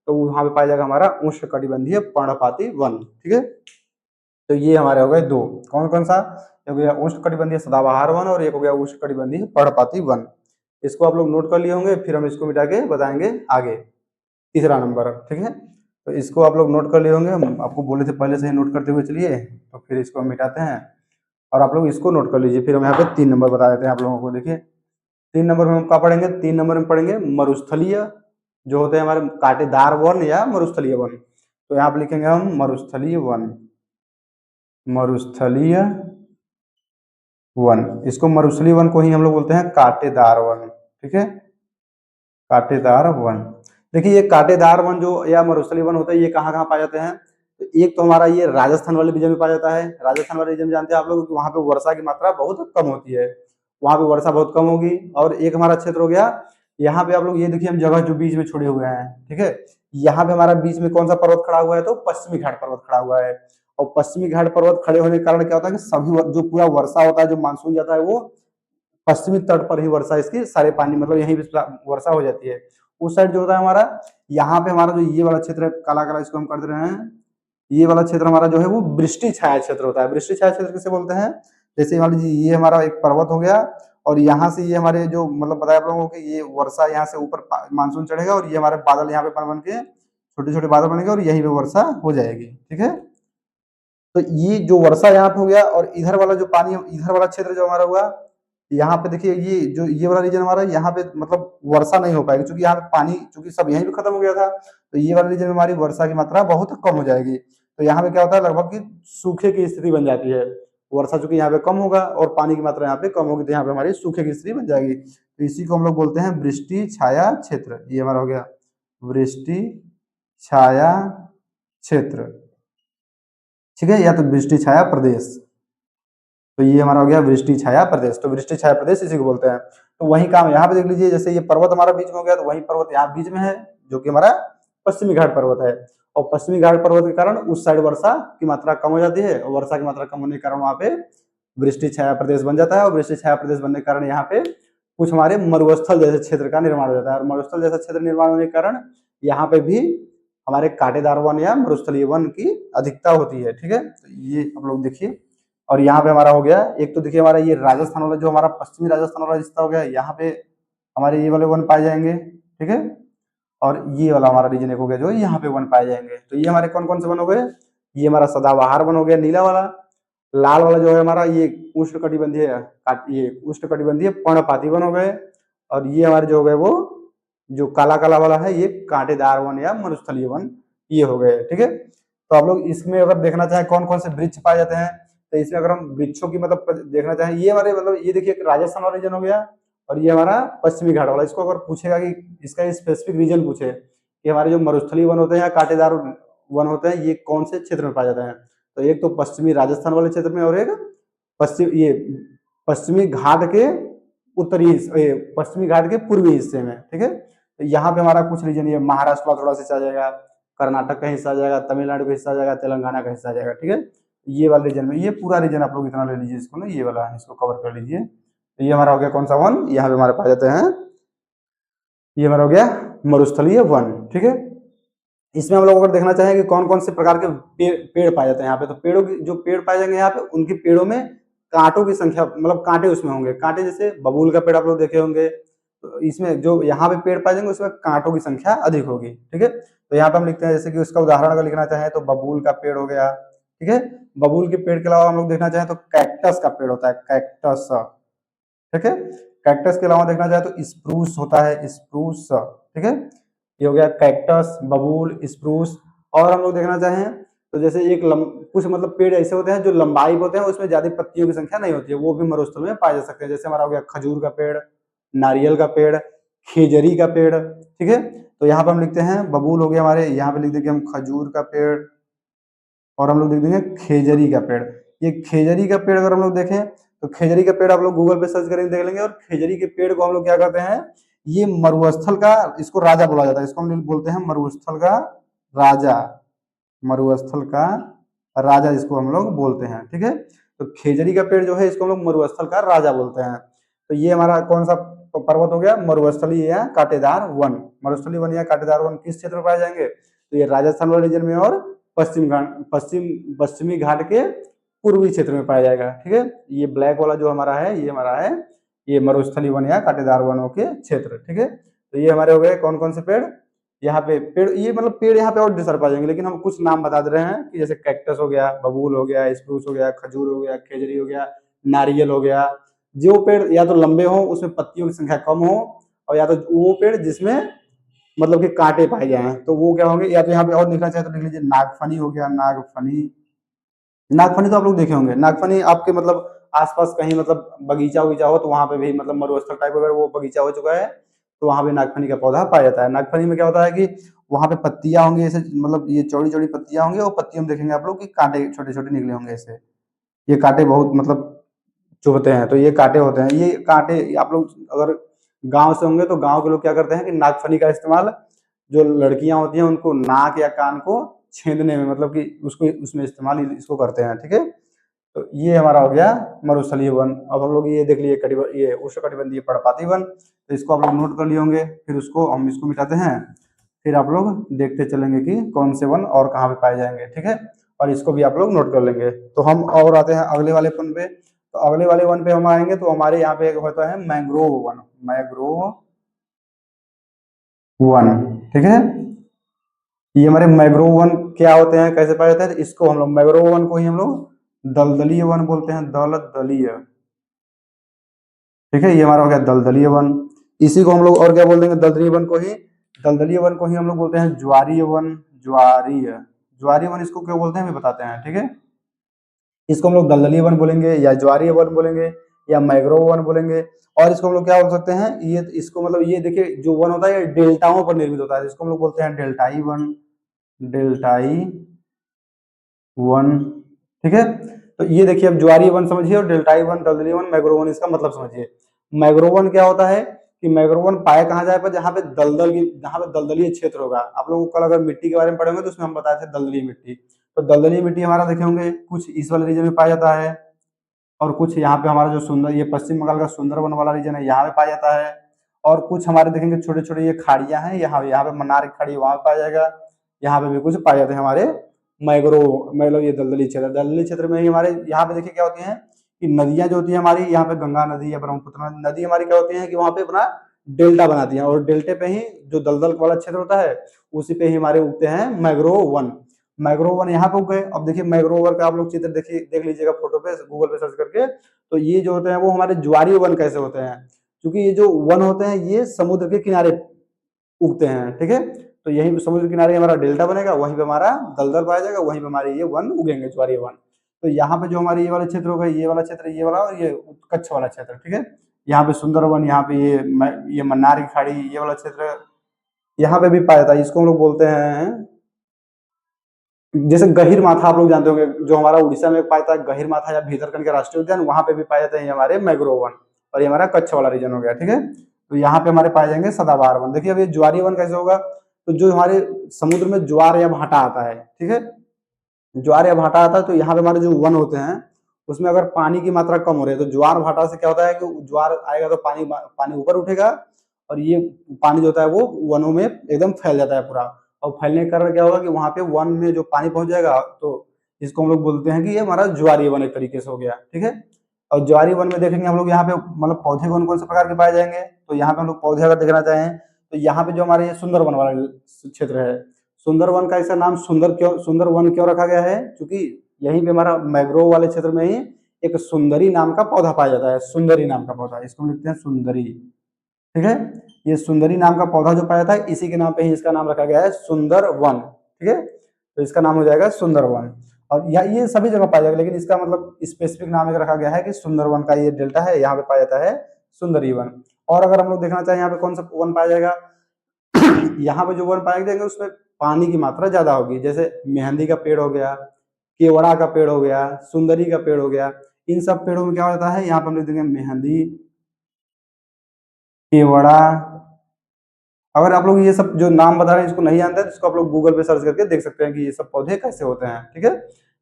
तो वहाँ पे पाया जाएगा हमारा उष्णकटिबंधीय पर्णपाती वन, ठीक है। तो ये हमारे हो गए दो, कौन कौन सा, एक हो गया उष्णकटिबंधीय सदाबहार वन और एक हो गया उष्णकटिबंधीय पर्णपाती वन। इसको आप लोग नोट कर लिए होंगे, फिर हम इसको मिटा के बताएंगे आगे, तीसरा नंबर, ठीक है। तो इसको आप लोग नोट कर लिए होंगे, हम आपको बोले थे पहले से ही नोट करते हुए चलिए, तो फिर इसको हम मिटाते हैं और आप लोग इसको नोट कर लीजिए। फिर हम यहाँ पे 3 नंबर बता देते हैं आप लोगों को, देखिए 3 नंबर में हम क्या पढ़ेंगे, 3 नंबर में पढ़ेंगे मरुस्थलीय जो होते हैं हमारे कांटेदार वन या मरुस्थलीय वन। तो यहाँ पे लिखेंगे हम मरुस्थलीय वन, मरुस्थलीय वन, इसको मरुस्थलीय वन को ही हम लोग बोलते हैं कांटेदार वन, ठीक है, कांटेदार वन। देखिए ये कांटेदार वन जो या मरुस्थलीय वन होता है, ये कहाँ कहाँ पाए जाते हैं, तो एक तो हमारा ये राजस्थान वाले रीजन में पाया जाता है। राजस्थान वाले रीजन में जानते हैं आप लोग कि वहाँ पे वर्षा की मात्रा बहुत कम होती है, वहाँ पे वर्षा बहुत कम होगी। और एक हमारा क्षेत्र हो गया, यहाँ पे आप लोग ये देखिए हम जगह जो बीच में छोड़े हुए हैं, ठीक है, यहाँ पे हमारा बीच में कौन सा पर्वत खड़ा हुआ है, तो पश्चिमी घाट पर्वत खड़ा हुआ है। और पश्चिमी घाट पर्वत खड़े होने के कारण क्या होता है कि सभी जो पूरा वर्षा होता है, जो मानसून जाता है, वो पश्चिमी तट पर ही वर्षा इसकी सारे पानी मतलब यहीं पे वर्षा हो जाती है। उस साइड जो होता है हमारा, यहाँ पे हमारा जो ये वाला क्षेत्र है काला काला इसको हम कर दे रहे हैं, ये वाला क्षेत्र हमारा जो है वो वृष्टि छाया क्षेत्र होता है। वृष्टि छाया क्षेत्र किसे बोलते हैं, जैसे मान लीजिए ये हमारा एक पर्वत हो गया और यहाँ से ये हमारे जो मतलब बताया आप लोगों को कि ये वर्षा यहाँ से ऊपर मानसून चढ़ेगा और ये हमारे बादल यहाँ पे बन के छोटे छोटे बादल बनेंगे और यहीं पे वर्षा हो जाएगी, ठीक है। तो ये जो वर्षा यहाँ पे हो गया और इधर वाला जो पानी इधर वाला क्षेत्र जो हमारा हुआ, यहाँ पे देखिए ये जो ये वाला रीजन हमारा, यहाँ पे मतलब वर्षा नहीं हो पाएगी क्योंकि यहाँ पे पानी चूंकि सब यहीं पे खत्म हो गया था। तो ये वाला रीजन में हमारी वर्षा की मात्रा बहुत कम हो जाएगी। तो यहाँ पे क्या होता है लगभग की सूखे की स्थिति बन जाती है। वर्षा चूंकि यहाँ पे कम होगा और पानी की मात्रा यहाँ पे कम होगी, तो यहाँ पे हमारी सूखे की स्थिति बन जाएगी। तो इसी को हम लोग बोलते हैं वृष्टि छाया क्षेत्र। ये हमारा हो गया वृष्टि छाया क्षेत्र, ठीक है, या तो वृष्टि छाया प्रदेश। तो ये हमारा हो गया वृष्टि छाया प्रदेश। तो वृष्टि छाया प्रदेश इसी को बोलते हैं। तो वही काम यहाँ पे देख लीजिए, जैसे ये पर्वत हमारा बीच में हो गया, तो वही पर्वत यहाँ बीच में है जो कि हमारा पश्चिमी घाट पर्वत है। और पश्चिमी घाट पर्वत के कारण उस साइड वर्षा की मात्रा कम हो जाती है और वर्षा की मात्रा कम होने के कारण वहाँ पे वृष्टि छाया प्रदेश बन जाता है। और वृष्टि छाया प्रदेश बनने के कारण यहाँ पे कुछ हमारे मरुस्थल जैसे क्षेत्र का निर्माण हो जाता है। और मरुस्थल जैसा क्षेत्र निर्माण होने के कारण यहाँ पे भी हमारे कांटेदार वन या मरुस्थलीय वन की अधिकता होती है, ठीक है। तो ये आप लोग देखिए, और यहाँ पे हमारा हो गया एक तो देखिए हमारा ये राजस्थान वाला जो हमारा पश्चिमी राजस्थान वाला रिश्ता हो गया, यहाँ पे हमारे ये वाले वन पाए जाएंगे, ठीक है। और ये वाला हमारा रीजन एक हो गया जो यहाँ पे वन पाए जाएंगे। तो ये हमारे कौन कौन से वन हो गए, ये हमारा सदाबहार वन हो गया नीला वाला, लाल वाला जो है हमारा ये उष्णकटिबंधीय ये उष्णकटिबंधीय पर्णपाती वन हो गए। और ये हमारे जो हो गए वो जो काला काला वाला है ये कांटेदार वन या मरुस्थलीय वन ये हो गए, ठीक है। तो आप लोग इसमें अगर देखना चाहें कौन कौन से वृक्ष पाए जाते हैं, तो इसमें अगर हम वृक्षों की मतलब देखना चाहें, ये हमारे मतलब ये देखिए राजस्थान वाला रीजन हो गया और ये हमारा पश्चिमी घाट वाला। इसको अगर पूछेगा कि इसका स्पेसिफिक रीजन पूछे कि हमारे जो मरुस्थलीय वन होते हैं या कांटेदार वन होते हैं ये कौन से क्षेत्र में पाए जाते हैं? तो एक तो पश्चिमी राजस्थान वाले क्षेत्र में और एक पश्चिमी घाट के पश्चिमी घाट के पूर्वी हिस्से में, ठीक है। तो यहाँ पे हमारा कुछ रीजन, ये महाराष्ट्र का थोड़ा सा हिस्सा आ जाएगा, कर्नाटक का हिस्सा आ जाएगा, तमिलनाडु का हिस्सा आ जाएगा, तेलंगाना का हिस्सा आ जाएगा, ठीक है। ये वाले रीजन में, ये पूरा रीजन आप लोग इतना ले लीजिए इसको ना, ये वाला इसको कवर कर लीजिए। तो ये हमारा हो गया कौन सा वन, यहाँ पे हमारे पाए जाते हैं, ये हमारा हो गया मरुस्थलीय वन, ठीक है। इसमें हम लोग अगर देखना चाहें कि कौन कौन से प्रकार के पेड़ पाए जाते हैं यहाँ पे, तो पेड़ों की जो पेड़ पाए जाएंगे यहाँ पे, उनके पेड़ों में कांटों की संख्या, मतलब कांटे उसमें होंगे, कांटे जैसे बबूल का पेड़ आप लोग देखे होंगे, तो इसमें जो यहाँ पे पेड़ पाए जाएंगे उसमें कांटों की संख्या अधिक होगी, ठीक है। तो यहाँ पे हम लिखते हैं, जैसे कि उसका उदाहरण अगर लिखना चाहें तो बबूल का पेड़ हो गया, ठीक है। बबूल के पेड़ के अलावा हम लोग देखना चाहें तो कैक्टस का पेड़ होता है, कैक्टस, ठीक है। कैक्टस के अलावा देखना चाहे तो स्प्रूस होता है, स्प्रूस, ठीक है। ये हो गया कैक्टस, बबूल, स्प्रूस। और हम लोग देखना चाहें तो जैसे कुछ मतलब पेड़ ऐसे होते हैं जो लंबाई होते हैं, उसमें ज्यादा पत्तियों की संख्या नहीं होती है, वो भी मरुस्थल में पाए जा सकते हैं। जैसे हमारा हो गया खजूर का पेड़, नारियल का पेड़, खेजरी का पेड़, ठीक है। तो यहाँ पे हम लिखते हैं बबूल हो गया हमारे, यहाँ पे लिख देंगे हम खजूर का पेड़, और हम लोग देख देंगे खेजरी का पेड़। ये खेजरी का पेड़ अगर हम लोग देखें तो खेजरी का पेड़ आप लोग गूगल पे सर्च करेंगे देख लेंगे। और खेजरी के पेड़ को हम लोग क्या करते हैं, ये मरुस्थल का, इसको राजा बोला जाता है, इसको हम लोग बोलते हैं मरुस्थल का राजा, मरुस्थल का राजा इसको हम लोग बोलते हैं, ठीक है। तो खेजरी का पेड़ जो है इसको हम लोग मरुस्थल का राजा बोलते हैं। तो ये हमारा कौन सा पर्वत हो गया, मरुस्थली या कांटेदार वन। मरुस्थली वन या कांटेदार वन किस क्षेत्र में पाए जाएंगे, तो ये राजस्थान वाले रीजन में और पश्चिमी घाट के पूर्वी क्षेत्र में पाया जाएगा, ठीक है। ये ब्लैक वाला जो हमारा है, ये हमारा है ये मरुस्थली वन या कांटेदार वनों के क्षेत्र, ठीक है। तो ये हमारे हो गए कौन कौन से पेड़, यहाँ पे पेड़, ये मतलब पेड़ यहाँ पे और ढेर सारे पाए जाएंगे, लेकिन हम कुछ नाम बता दे रहे हैं कि जैसे कैक्टस हो गया, बबूल हो गया, स्प्रूस हो गया, खजूर हो गया, खेजरी हो गया, नारियल हो गया। जो पेड़ या तो लंबे हो, उसमें पत्तियों की संख्या कम हो, और या तो वो पेड़ जिसमें मतलब कि कांटे पाए जाए, तो वो क्या होंगे, या तो यहाँ पे और लिखना चाहे तो लिख लीजिए नागफनी हो गया, नागफनी। नागफनी तो आप लोग देखे होंगे, नागफनी आपके मतलब आसपास कहीं मतलब बगीचा उगीचा हो तो वहां पे भी, मतलब मरुस्थल टाइप अगर वो बगीचा हो चुका है तो वहां पे नागफनी का पौधा पाया जाता है। नागफनी में क्या होता है कि वहां पे पत्तियां होंगी ऐसे, मतलब ये चौड़ी चौड़ी पत्तियां होंगी, और पत्तियों में देखेंगे आप लोग कि कांटे छोटे छोटे निकले होंगे ऐसे, ये कांटे बहुत मतलब चुभते हैं, तो ये कांटे होते हैं। ये कांटे आप लोग अगर गांव से होंगे तो गांव के लोग क्या करते हैं कि नागफनी का इस्तेमाल जो लड़कियां होती हैं उनको नाक या कान को छेदने में, मतलब कि उसको उसमें इस्तेमाल इसको करते हैं, ठीक है। तो ये हमारा हो गया मरुस्थलीय वन। अब हम लोग ये देख लिए ये उष्णकटिबंधीय पर्णपाती वन, तो इसको आप लोग नोट कर लिए होंगे, फिर उसको हम इसको मिटाते हैं, फिर आप लोग देखते चलेंगे कि कौन से वन और कहाँ पे पाए जाएंगे, ठीक है। और इसको भी आप लोग नोट कर लेंगे। तो हम और आते हैं अगले वाले वन पे। तो अगले वाले वन पे हम आएंगे तो हमारे यहाँ पे एक होता है मैंग्रोव वन, मैंग्रोव वन, ठीक है। ये हमारे मैंग्रोव वन क्या होते हैं, कैसे पाए जाते हैं, तो इसको हम लोग मैंग्रोव वन को ही हम लोग दलदलीय वन बोलते हैं, दलदलीय, ठीक है। ये हमारा हो गया दलदलीय वन। इसी को हम लोग और क्या बोल देंगे, दलदलीय वन को ही हम लोग बोलते हैं ज्वारीय वन, ज्वारीय, ज्वारीय वन इसको क्यों बोलते हैं हमें बताते हैं, ठीक है। इसको हम लोग दलदलीय वन बोलेंगे या ज्वारीय वन बोलेंगे या मैंग्रोव वन बोलेंगे। और इसको हम लोग क्या बोल सकते हैं, ये इसको मतलब ये देखिए जो वन होता है ये डेल्टाओं पर निर्मित होता है, इसको हम लोग बोलते हैं डेल्टाई वन, डेल्टाई वन, ठीक है। तो ये देखिए अब ज्वारीय वन समझिए और डेल्टाई वन, दलदली वन, मैंग्रोव वन, इसका मतलब समझिए। मैंग्रोव वन क्या होता है कि मैंग्रोव वन पाया कहाँ जाए पर जहाँ पे जहाँ पे दलदलीय क्षेत्र होगा। आप लोगों को कल अगर मिट्टी के बारे में पढ़े होंगे तो उसमें हम बताए थे दलदली मिट्टी। तो दलदली मिट्टी हमारा देखे होंगे कुछ इस वाले रीजन में पाया जाता है, और कुछ यहाँ पे हमारा जो सुंदर, ये पश्चिम बंगाल का सुंदरवन वाला रीजन है यहाँ पे पाया जाता है। और कुछ हमारे देखेंगे छोटे छोटे ये खाड़ियां हैं, यहाँ पे मन्नार की खाड़ी वहां पे पाया जाएगा, यहाँ पे भी कुछ पाए जाते हैं हमारे मैग्रोव, मतलब ये दलदली क्षेत्र, दलदली क्षेत्र में ही हमारे यहाँ पे देखिए क्या होती है कि नदियां जो होती है हमारी, यहाँ पे गंगा नदी या ब्रह्मपुत्र नदी हमारी क्या होती है कि वहां पे अपना डेल्टा बनाती है, और डेल्टे पे ही जो दलदल वाला क्षेत्र होता है उसी पे ही हमारे उगते हैं मैग्रोव वन। मैग्रोव वन यहाँ पे उग गए। अब देखिए मैग्रोव वन का आप लोग चित्र देखिए, देख लीजिएगा फोटो पे गूगल पे सर्च करके। तो ये जो होते हैं वो हमारे ज्वारीय वन कैसे होते हैं, क्योंकि ये जो वन होते हैं ये समुद्र के किनारे उगते हैं, ठीक है। तो यही समुद्र किनारे हमारा डेल्टा बनेगा, वहीं पे हमारा दलदल पाया जाएगा, वहीं पे हमारे ये वन उगेंगे, ज्वारीय वन। तो यहाँ पे जो हमारे ये वाले क्षेत्र हो गए, ये वाला क्षेत्र, ये वाला और ये कच्छ वाला क्षेत्र, ठीक है। यहाँ पे सुंदरवन, यहाँ पे ये मन्नार की खाड़ी, ये वाला क्षेत्र यहाँ पे भी पाया जाता है, इसको हम लोग बोलते हैं जैसे गहीर माथा आप लोग जानते होंगे, जो हमारा उड़ीसा में पाया जाता है गहीर माथा या भीतरकनिका राष्ट्रीय उद्यान, वहां पे भी पाए जाते हैं ये हमारे मैंग्रोव वन। और ये हमारा कच्छ वाला रीजन हो गया, ठीक है। तो यहाँ पे हमारे पाए जाएंगे सदाबहार वन। देखिए अब ये ज्वारीय वन कैसे होगा, तो जो हमारे समुद्र में ज्वार या भाटा आता है, ठीक है, ज्वार या भाटा आता है, तो यहाँ पे हमारे जो वन होते हैं उसमें अगर पानी की मात्रा कम हो रही है, तो ज्वार भाटा से क्या होता है कि ज्वार आएगा तो पानी पानी ऊपर उठेगा, और ये पानी जो होता है वो वनों में एकदम फैल जाता है पूरा। और फैलने के कारण क्या होगा कि वहां पे वन में जो पानी पहुंच जाएगा, तो इसको हम लोग बोलते हैं कि ये हमारा ज्वारीय वन एक तरीके से हो गया, ठीक है। और ज्वारीय वन में देखेंगे हम लोग यहाँ पे मतलब पौधे कौन कौन से प्रकार के पाए जाएंगे, तो यहाँ पे हम लोग पौधे अगर देखना चाहें तो यहाँ पे जो हमारे ये सुंदरवन वाला क्षेत्र है, सुंदरवन का ऐसा नाम सुंदर वन क्यों रखा गया है, क्योंकि यहीं पे हमारा मैग्रोव वाले क्षेत्र में ही एक सुंदरी नाम का पौधा पाया जाता है। सुंदरी नाम का पौधा, इसको हम लिखते हैं सुंदरी, ठीक है। ये सुंदरी नाम का पौधा जो पाया था, इसी के नाम पे ही इसका नाम रखा गया है सुंदर वन, ठीक है। तो इसका नाम हो जाएगा सुंदर वन। और ये सभी जगह पाया जाएगा, लेकिन इसका मतलब स्पेसिफिक नाम एक रखा गया है कि सुंदर वन का ये डेल्टा है, यहाँ पे पाया जाता है सुंदरी वन। और अगर हम लोग देखना चाहें यहाँ पे कौन सा वन पाया जाएगा, यहाँ पे जो वन पाए जाएंगे उसमें पानी की मात्रा ज्यादा होगी, जैसे मेहंदी का पेड़ हो गया, केवड़ा का पेड़ हो गया, सुंदरी का पेड़ हो गया। इन सब पेड़ों में क्या होता है, यहाँ पे हम लिख देंगे मेहंदी, केवड़ा। अगर आप लोग ये सब जो नाम बता रहे हैं इसको नहीं जानते हैं, तो इसको आप लोग गूगल पे सर्च करके देख सकते हैं कि ये सब पौधे कैसे होते हैं, ठीक है।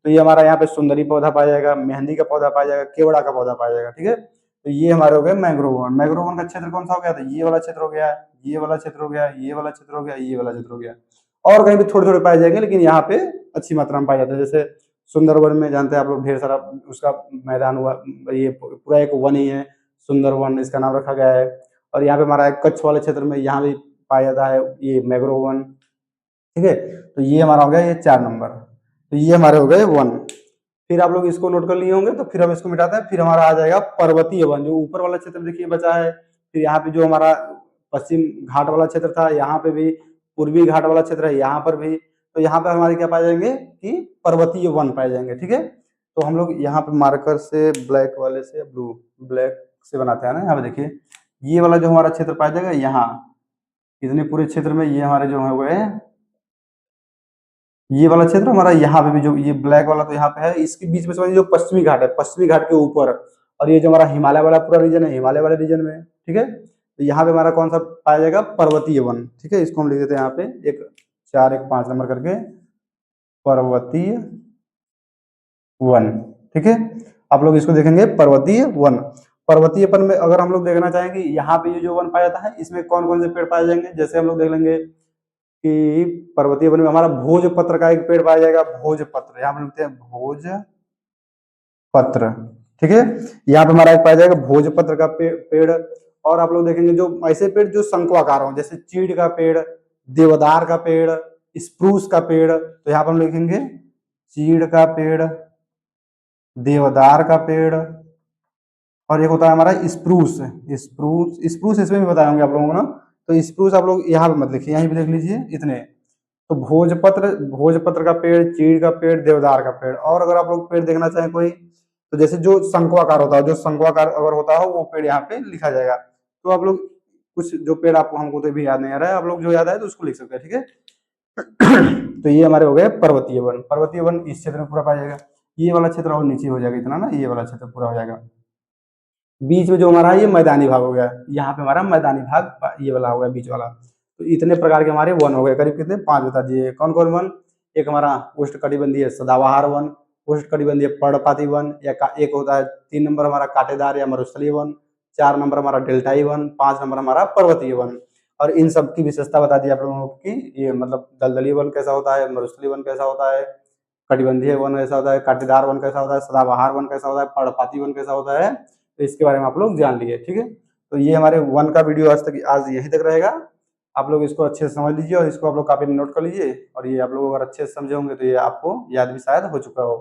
तो ये हमारा यहाँ पे सुंदरी पौधा पाया जाएगा, मेहंदी का पौधा पाया जाएगा, केवड़ा का पौधा पाया जाएगा, ठीक है। तो ये हमारे हो गए मैंग्रोव वन। मैंग्रोव वन का क्षेत्र कौन सा हो गया, तो ये वाला क्षेत्र हो गया, ये वाला क्षेत्र हो गया, ये वाला क्षेत्र हो गया, ये वाला क्षेत्र हो गया। और कहीं भी थोड़े थोड़े पाए जाएंगे, लेकिन यहाँ पे अच्छी मात्रा में पाए जाते हैं। जैसे सुंदरवन में जानते हैं आप लोग ढेर सारा उसका मैदान हुआ, ये पूरा एक वन ही है, सुंदर वन इसका नाम रखा गया है। और यहाँ पे हमारा एक कच्छ वाले क्षेत्र में यहाँ भी पाया जाता है ये मैग्रोव वन, ठीक है। तो ये हमारा हो गया ये 4 नंबर, तो ये हमारे हो गए वन। फिर आप लोग इसको नोट कर लिए होंगे, तो फिर हम इसको मिटाते हैं। फिर हमारा आ जाएगा पर्वतीय वन, जो ऊपर वाला क्षेत्र देखिए बचा है। फिर यहाँ पे जो हमारा पश्चिम घाट वाला क्षेत्र था, यहाँ पे भी पूर्वी घाट वाला क्षेत्र है, यहाँ पर भी। तो यहाँ पे हमारे क्या पाए जाएंगे कि पर्वतीय वन पाए जाएंगे, ठीक है। तो हम लोग यहाँ पे मार्कर से ब्लैक वाले से ब्लैक से बनाते हैं ना। यहाँ पे देखिए ये वाला जो हमारा क्षेत्र पाया जाएगा, यहाँ इतने पूरे क्षेत्र में ये हमारे जो है वो है, ये वाला क्षेत्र हमारा यहाँ पे भी जो ये ब्लैक वाला तो यहाँ पे है, इसके बीच में समझिए जो पश्चिमी घाट है, पश्चिमी घाट के ऊपर। और ये जो हमारा हिमालय वाला पूरा रीजन है, हिमालय वाले रीजन में, ठीक है। तो यहाँ पे हमारा कौन सा पाया जाएगा, पर्वतीय वन, ठीक है। इसको हम लिख देते हैं यहाँ पे एक 4 1 5 नंबर करके, पर्वतीय वन, ठीक है। आप लोग इसको देखेंगे पर्वतीय वन। पर्वतीय वन में अगर हम लोग देखना चाहेंगे यहाँ पे ये जो वन पाया जाता है, इसमें कौन कौन से पेड़ पाए जाएंगे, जैसे हम लोग देख लेंगे कि पर्वतीय वन में हमारा भोजपत्र का एक पेड़ पाया जाएगा, भोजपत्र, यहाँ पर लिखते हैं भोजपत्र, ठीक है। यहाँ पे हमारा एक पाया जाएगा भोजपत्र का पेड़। और आप लोग देखेंगे जो ऐसे पेड़ जो शंकुआकार हो, जैसे चीड़ का पेड़, देवदार का पेड़, स्प्रूस का पेड़। तो यहाँ पर हम लिखेंगे चीड़ का पेड़, देवदार का पेड़, और एक होता है हमारा स्प्रूस। स्प्रूस इसमें भी बताए होंगे आप लोगों को ना। तो स्प्रूस आप लोग यहाँ पे मत लिखिए, यहीं पे देख लीजिए इतने। तो भोजपत्र का पेड़, चीड़ का पेड़, देवदार का पेड़। और अगर आप लोग पेड़ देखना चाहें कोई, तो जैसे जो शंकुआकार होता है, जो शंकुआकार अगर होता हो वो पेड़ यहाँ पे लिखा जाएगा। तो आप लोग कुछ जो पेड़ आपको हमको तो भी याद नहीं आ रहा है, आप लोग जो याद आए तो उसको लिख सकते हैं, ठीक है। तो ये हमारे हो गए पर्वतीय वन। पर्वतीय वन इस क्षेत्र में पूरा पाया जाएगा। ये वाला क्षेत्र और नीचे हो जाएगा इतना ना, ये वाला क्षेत्र पूरा हो जाएगा। बीच में जो हमारा ये मैदानी भाग हो गया, यहाँ पे हमारा मैदानी भाग ये वाला हो गया बीच वाला। तो इतने प्रकार के हमारे वन हो गए, करीब कितने 5 बता दिए। कौन कौन वन, एक हमारा उष्णकटिबंधीय सदाबहार वन, उष्णकटिबंधीय पर्णपाती वन, या एक होता है 3 नंबर हमारा कांटेदार या मरुस्थलीय वन, 4 नंबर हमारा डेल्टाई वन, 5 नंबर हमारा पर्वतीय वन। और इन सब की विशेषता बता दी आप लोगों की, ये मतलब दलदली वन कैसा होता है, मरुस्थलीय वन कैसा होता है, कटिबंधीय वन कैसा होता है, कांटेदार वन कैसा होता है, सदाबहार वन कैसा होता है, पर्णपाती वन कैसा होता है। तो इसके बारे में आप लोग जान लिए, ठीक है। तो ये हमारे वन का वीडियो आज यहीं तक रहेगा। आप लोग इसको अच्छे से समझ लीजिए और इसको आप लोग कापी में नोट कर लीजिए। और ये आप लोग अगर अच्छे से समझे होंगे तो ये आपको याद भी शायद हो चुका हो।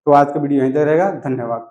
तो आज का वीडियो यहीं तक रहेगा, धन्यवाद।